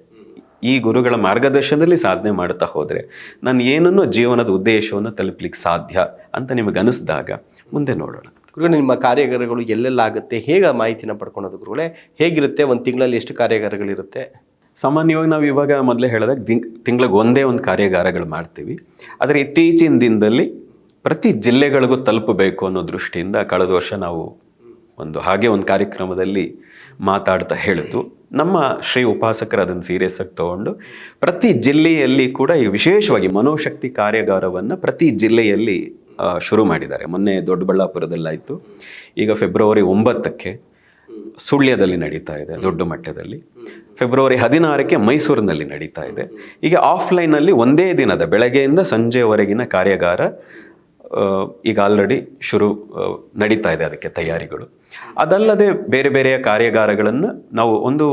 ಈ ಗುರುಗಳ ಮಾರ್ಗದರ್ಶನದಲ್ಲಿ ಸಾಧನೆ ಮಾಡ್ತಾ ಹೋದರೆ ನಾನು ಏನನ್ನೋ ಜೀವನದ ಉದ್ದೇಶವನ್ನು ತಲುಪಲಿಕ್ಕೆ ಸಾಧ್ಯ ಅಂತ ನಿಮಗೆ ಅನಿಸಿದಾಗ ಮುಂದೆ ನೋಡೋಣ. ಗುರುಗಳೇ, ನಿಮ್ಮ ಕಾರ್ಯಾಗಾರಗಳು ಎಲ್ಲೆಲ್ಲಾಗುತ್ತೆ, ಹೇಗೆ ಮಾಹಿತಿನ ಪಡ್ಕೊಳೋದು ಗುರುಗಳೇ? ಹೇಗಿರುತ್ತೆ? ಒಂದು ತಿಂಗಳಲ್ಲಿ ಎಷ್ಟು ಕಾರ್ಯಾಗಾರಗಳಿರುತ್ತೆ? ಸಾಮಾನ್ಯವಾಗಿ ನಾವು ಇವಾಗ ಮೊದಲೇ ಹೇಳಿದಾಗ ತಿಂಗಳಿಗೆ ಒಂದೇ ಒಂದು ಕಾರ್ಯಾಗಾರಗಳು ಮಾಡ್ತೀವಿ. ಆದರೆ ಇತ್ತೀಚಿನ ದಿನದಲ್ಲಿ ಪ್ರತಿ ಜಿಲ್ಲೆಗಳಿಗೂ ತಲುಪಬೇಕು ಅನ್ನೋ ದೃಷ್ಟಿಯಿಂದ ಕಳೆದ ವರ್ಷ ನಾವು ಒಂದು ಕಾರ್ಯಕ್ರಮದಲ್ಲಿ ಮಾತಾಡ್ತಾ ಹೇಳಿದ್ದು, ನಮ್ಮ ಶ್ರೀ ಉಪಾಸಕರು ಅದನ್ನು ಸೀರಿಯಸ್ ಆಗಿ ತಗೊಂಡು ಪ್ರತಿ ಜಿಲ್ಲೆಯಲ್ಲಿ ಕೂಡ ಈ ವಿಶೇಷವಾಗಿ ಮನೋಶಕ್ತಿ ಕಾರ್ಯಾಗಾರವನ್ನು ಪ್ರತಿ ಜಿಲ್ಲೆಯಲ್ಲಿ ಶುರು ಮಾಡಿದ್ದಾರೆ. ಮೊನ್ನೆ ದೊಡ್ಡಬಳ್ಳಾಪುರದಲ್ಲಾಯಿತು, ಈಗ ಫೆಬ್ರವರಿ 9ಕ್ಕೆ ಸುಳ್ಯದಲ್ಲಿ ನಡೀತಾ ಇದೆ ದೊಡ್ಡ ಮಟ್ಟದಲ್ಲಿ, ಫೆಬ್ರವರಿ 16ಕ್ಕೆ ಮೈಸೂರಿನಲ್ಲಿ ನಡೀತಾ ಇದೆ. ಈಗ ಆಫ್ಲೈನಲ್ಲಿ ಒಂದೇ ದಿನದ ಬೆಳಗ್ಗೆಯಿಂದ ಸಂಜೆವರೆಗಿನ ಕಾರ್ಯಾಗಾರ ಈಗ ಆಲ್ರೆಡಿ ನಡೀತಾ ಇದೆ, ಅದಕ್ಕೆ ತಯಾರಿಗಳು. ಅದಲ್ಲದೆ ಬೇರೆ ಬೇರೆಯ ಕಾರ್ಯಾಗಾರಗಳನ್ನು ನಾವು ಒಂದು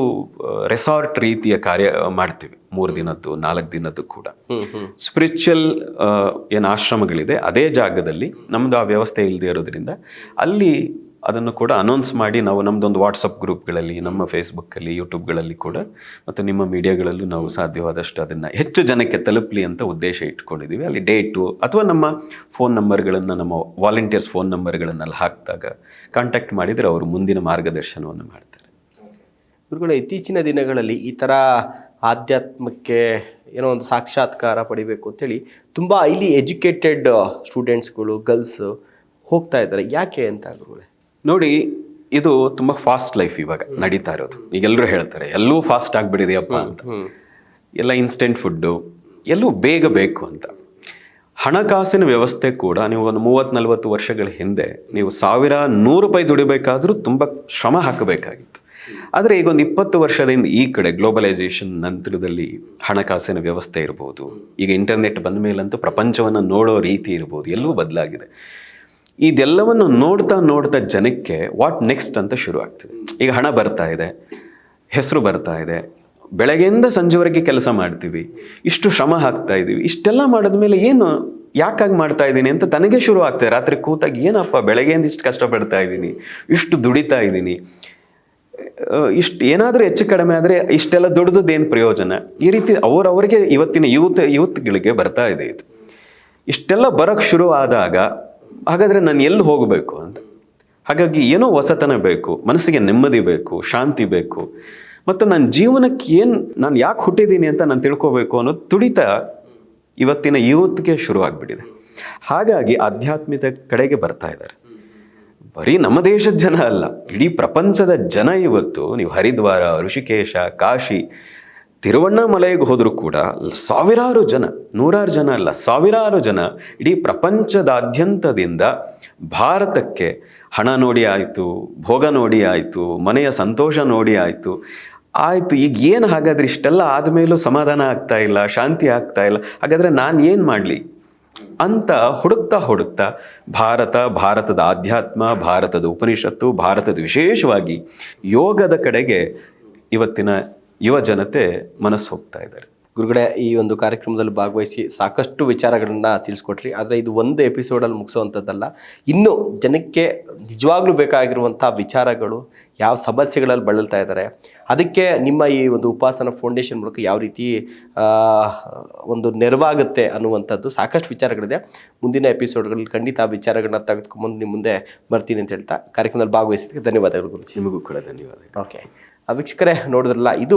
ರೆಸಾರ್ಟ್ ರೀತಿಯ ಕಾರ್ಯ ಮಾಡ್ತೀವಿ, 3 ದಿನದ್ದು 4 ದಿನದ್ದು ಕೂಡ. ಸ್ಪಿರಿಚುವಲ್ ಏನು ಆಶ್ರಮಗಳಿದೆ ಅದೇ ಜಾಗದಲ್ಲಿ ನಮ್ಮದು ಆ ವ್ಯವಸ್ಥೆ ಇಲ್ಲದೆ ಇರೋದ್ರಿಂದ ಅಲ್ಲಿ ಅದನ್ನು ಕೂಡ ಅನೌನ್ಸ್ ಮಾಡಿ ನಾವು ನಮ್ಮದೊಂದು ವಾಟ್ಸಪ್ ಗ್ರೂಪ್ಗಳಲ್ಲಿ, ನಮ್ಮ ಫೇಸ್ಬುಕ್ಕಲ್ಲಿ, ಯೂಟ್ಯೂಬ್ಗಳಲ್ಲಿ ಕೂಡ ಮತ್ತು ನಿಮ್ಮ ಮೀಡಿಯಾಗಳಲ್ಲೂ ನಾವು ಸಾಧ್ಯವಾದಷ್ಟು ಅದನ್ನು ಹೆಚ್ಚು ಜನಕ್ಕೆ ತಲುಪಲಿ ಅಂತ ಉದ್ದೇಶ ಇಟ್ಕೊಂಡಿದ್ದೀವಿ. ಅಲ್ಲಿ ಡೇಟು ಅಥವಾ ನಮ್ಮ ಫೋನ್ ನಂಬರ್ಗಳನ್ನು, ನಮ್ಮ ವಾಲಂಟಿಯರ್ಸ್ ಫೋನ್ ನಂಬರ್ಗಳನ್ನೆಲ್ಲ ಹಾಕಿದಾಗ ಕಾಂಟ್ಯಾಕ್ಟ್ ಮಾಡಿದರೆ ಅವರು ಮುಂದಿನ ಮಾರ್ಗದರ್ಶನವನ್ನು ಮಾಡ್ತಾರೆ. ಗುರುಗಳೇ, ಇತ್ತೀಚಿನ ದಿನಗಳಲ್ಲಿ ಈ ಥರ ಆಧ್ಯಾತ್ಮಕ್ಕೆ ಏನೋ ಒಂದು ಸಾಕ್ಷಾತ್ಕಾರ ಪಡಿಬೇಕು ಅಂತೇಳಿ ತುಂಬ ಇಲ್ಲಿ ಎಜುಕೇಟೆಡ್ ಸ್ಟೂಡೆಂಟ್ಸ್ಗಳು, ಗರ್ಲ್ಸ್ ಹೋಗ್ತಾ ಇದ್ದಾರೆ. ಯಾಕೆ ಅಂತ ಗುರುಗಳೇ? ನೋಡಿ, ಇದು ತುಂಬ ಫಾಸ್ಟ್ ಲೈಫ್ ಇವಾಗ ನಡೀತಾ ಇರೋದು. ಈಗೆಲ್ಲರೂ ಹೇಳ್ತಾರೆ ಎಲ್ಲವೂ ಫಾಸ್ಟ್ ಆಗಿಬಿಡಿದೆಯಪ್ಪ ಅಂತ, ಎಲ್ಲ ಇನ್ಸ್ಟೆಂಟ್ ಫುಡ್ಡು, ಎಲ್ಲವೂ ಬೇಗ ಬೇಕು ಅಂತ. ಹಣಕಾಸಿನ ವ್ಯವಸ್ಥೆ ಕೂಡ ನೀವು ಒಂದು 30-40 ವರ್ಷಗಳ ಹಿಂದೆ ನೀವು 1,100 ರೂಪಾಯಿ ದುಡಿಬೇಕಾದ್ರೂ ತುಂಬ ಶ್ರಮ ಹಾಕಬೇಕಾಗಿತ್ತು. ಆದರೆ ಈಗ ಒಂದು 20 ವರ್ಷದಿಂದ ಈ ಕಡೆ ಗ್ಲೋಬಲೈಸೇಷನ್ ನಂತರದಲ್ಲಿ ಹಣಕಾಸಿನ ವ್ಯವಸ್ಥೆ ಇರ್ಬೋದು, ಈಗ ಇಂಟರ್ನೆಟ್ ಬಂದ ಮೇಲಂತೂ ಪ್ರಪಂಚವನ್ನು ನೋಡೋ ರೀತಿ ಇರ್ಬೋದು, ಎಲ್ಲವೂ ಬದಲಾಗಿದೆ. ಇದೆಲ್ಲವನ್ನು ನೋಡ್ತಾ ಜನಕ್ಕೆ ವಾಟ್ ನೆಕ್ಸ್ಟ್ ಅಂತ ಶುರು ಆಗ್ತದೆ. ಈಗ ಹಣ ಬರ್ತಾ ಇದೆ, ಹೆಸರು ಬರ್ತಾ ಇದೆ, ಬೆಳಗ್ಗೆಯಿಂದ ಸಂಜೆವರೆಗೆ ಕೆಲಸ ಮಾಡ್ತೀವಿ, ಇಷ್ಟು ಶ್ರಮ ಹಾಕ್ತಾ ಇದ್ದೀವಿ, ಇಷ್ಟೆಲ್ಲ ಮಾಡಿದ್ಮೇಲೆ ಏನು ಯಾಕಾಗಿ ಮಾಡ್ತಾ ಇದ್ದೀನಿ ಅಂತ ತನಗೆ ಶುರು ಆಗ್ತದೆ. ರಾತ್ರಿ ಕೂತಾಗ ಏನಪ್ಪ ಬೆಳಗ್ಗೆಯಿಂದ ಇಷ್ಟು ಕಷ್ಟಪಡ್ತಾ ಇದ್ದೀನಿ, ಇಷ್ಟು ದುಡಿತಾ ಇದ್ದೀನಿ, ಇಷ್ಟು ಏನಾದರೂ ಹೆಚ್ಚು ಕಡಿಮೆ ಆದರೆ ಇಷ್ಟೆಲ್ಲ ದುಡಿದದ್ದೇನು ಪ್ರಯೋಜನ? ಈ ರೀತಿ ಅವರವರಿಗೆ ಇವತ್ತಿನ ಯೂತ್ಗಳಿಗೆ ಬರ್ತಾ ಇದೆ ಇದು. ಇಷ್ಟೆಲ್ಲ ಬರೋಕ್ಕೆ ಶುರು ಆದಾಗ ಹಾಗಾದರೆ ನಾನು ಎಲ್ಲಿ ಹೋಗಬೇಕು ಅಂತ. ಹಾಗಾಗಿ ಏನೋ ಹೊಸತನ ಬೇಕು, ಮನಸ್ಸಿಗೆ ನೆಮ್ಮದಿ ಬೇಕು, ಶಾಂತಿ ಬೇಕು, ಮತ್ತು ನನ್ನ ಜೀವನಕ್ಕೆ ನಾನು ಯಾಕೆ ಹುಟ್ಟಿದ್ದೀನಿ ಅಂತ ನಾನು ತಿಳ್ಕೋಬೇಕು ಅನ್ನೋ ತುಡಿತ ಇವತ್ತಿನ ಯೂತ್ಗೆ ಶುರು ಆಗಿಬಿಟ್ಟಿದೆ. ಹಾಗಾಗಿ ಆಧ್ಯಾತ್ಮಿಕ ಕಡೆಗೆ ಬರ್ತಾ ಇದ್ದಾರೆ. ಬರೀ ನಮ್ಮ ದೇಶದ ಜನ ಅಲ್ಲ, ಇಡೀ ಪ್ರಪಂಚದ ಜನ ಇವತ್ತು ನೀವು ಹರಿದ್ವಾರ, ಋಷಿಕೇಶ, ಕಾಶಿ, ತಿರುವಣ್ಣಾಮಲೈಗೆ ಹೋದರೂ ಕೂಡ ಸಾವಿರಾರು ಜನ, 100 ಜನ ಅಲ್ಲ, ಸಾವಿರಾರು ಜನ ಇಡೀ ಪ್ರಪಂಚದಾದ್ಯಂತದಿಂದ ಭಾರತಕ್ಕೆ ಹಣ ನೋಡಿ ಆಯಿತು, ಭೋಗ ನೋಡಿ ಆಯಿತು, ಮನೆಯ ಸಂತೋಷ ನೋಡಿ ಆಯಿತು, ಈಗ ಏನು ಹಾಗಾದರೆ ಇಷ್ಟೆಲ್ಲ ಆದಮೇಲೂ ಸಮಾಧಾನ ಆಗ್ತಾ ಇಲ್ಲ, ಶಾಂತಿ ಆಗ್ತಾ ಇಲ್ಲ, ಹಾಗಾದರೆ ನಾನು ಏನು ಮಾಡಲಿ ಅಂತ ಹುಡುಕ್ತಾ ಭಾರತದ ಆಧ್ಯಾತ್ಮ, ಭಾರತದ ಉಪನಿಷತ್ತು, ಭಾರತದ ವಿಶೇಷವಾಗಿ ಯೋಗದ ಕಡೆಗೆ ಇವತ್ತಿನ ಯುವ ಜನತೆ ಮನಸ್ಸು ಹೋಗ್ತಾ ಇದ್ದಾರೆ. ಗುರುಗಳೇ, ಈ ಒಂದು ಕಾರ್ಯಕ್ರಮದಲ್ಲಿ ಭಾಗವಹಿಸಿ ಸಾಕಷ್ಟು ವಿಚಾರಗಳನ್ನು ತಿಳಿಸ್ಕೊಟ್ರಿ. ಆದರೆ ಇದು ಒಂದು ಎಪಿಸೋಡಲ್ಲಿ ಮುಗಿಸೋವಂಥದ್ದಲ್ಲ. ಇನ್ನೂ ಜನಕ್ಕೆ ನಿಜವಾಗ್ಲೂ ಬೇಕಾಗಿರುವಂಥ ವಿಚಾರಗಳು, ಯಾವ ಸಮಸ್ಯೆಗಳಲ್ಲಿ ಬಳಲ್ತಾ ಇದ್ದಾರೆ, ಅದಕ್ಕೆ ನಿಮ್ಮ ಈ ಒಂದು ಉಪಾಸನ ಫೌಂಡೇಶನ್ ಮೂಲಕ ಯಾವ ರೀತಿ ಒಂದು ನೆರವಾಗುತ್ತೆ ಅನ್ನುವಂಥದ್ದು ಸಾಕಷ್ಟು ವಿಚಾರಗಳಿದೆ. ಮುಂದಿನ ಎಪಿಸೋಡ್ಗಳಲ್ಲಿ ಖಂಡಿತ ಆ ವಿಚಾರಗಳನ್ನ ತೆಗೆದುಕೊಂಡು ನಿಮ್ಮ ಮುಂದೆ ಬರ್ತೀನಿ ಅಂತ ಹೇಳ್ತಾ ಕಾರ್ಯಕ್ರಮದಲ್ಲಿ ಭಾಗವಹಿಸಿದ್ದಕ್ಕೆ ಧನ್ಯವಾದಗಳು ಗುರುಜಿ. ನಿಮಗೂ ಕೂಡ ಧನ್ಯವಾದಗಳು. ಓಕೆ ವೀಕ್ಷಕರೇ, ನೋಡಿದ್ರಲ್ಲ, ಇದು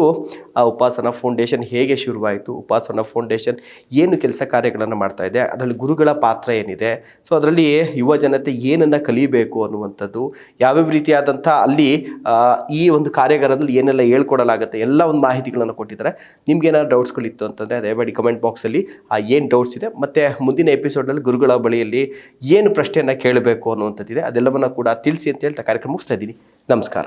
ಆ ಉಪಾಸನ ಫೌಂಡೇಶನ್ ಹೇಗೆ ಶುರುವಾಯಿತು, ಉಪಾಸನ ಫೌಂಡೇಶನ್ ಏನು ಕೆಲಸ ಕಾರ್ಯಗಳನ್ನು ಮಾಡ್ತಾ ಇದೆ, ಅದರಲ್ಲಿ ಗುರುಗಳ ಪಾತ್ರ ಏನಿದೆ, ಸೊ ಅದರಲ್ಲಿ ಯುವ ಜನತೆ ಏನನ್ನು ಕಲಿಬೇಕು ಅನ್ನುವಂಥದ್ದು, ಯಾವ್ಯಾವ ರೀತಿಯಾದಂಥ ಅಲ್ಲಿ ಈ ಒಂದು ಕಾರ್ಯಾಗಾರದಲ್ಲಿ ಏನೆಲ್ಲ ಹೇಳ್ಕೊಡಲಾಗುತ್ತೆ, ಎಲ್ಲ ಒಂದು ಮಾಹಿತಿಗಳನ್ನು ಕೊಟ್ಟಿದ್ದಾರೆ. ನಿಮ್ಗೇನಾದ್ರು ಡೌಟ್ಸ್ಗಳಿತ್ತು ಅಂತಂದರೆ ದಯಮಾಡಿ ಕಮೆಂಟ್ ಬಾಕ್ಸಲ್ಲಿ ಏನು ಡೌಟ್ಸ್ ಇದೆ ಮತ್ತು ಮುಂದಿನ ಎಪಿಸೋಡ್ನಲ್ಲಿ ಗುರುಗಳ ಬಳಿಯಲ್ಲಿ ಏನು ಪ್ರಶ್ನೆಯನ್ನು ಕೇಳಬೇಕು ಅನ್ನುವಂಥದ್ದಿದೆ, ಅದೆಲ್ಲವನ್ನು ಕೂಡ ತಿಳಿಸಿ ಅಂತ ಹೇಳ್ತಾ ಕಾರ್ಯಕ್ರಮ ಮುಗಿಸ್ತಾ ಇದ್ದೀನಿ. ನಮಸ್ಕಾರ.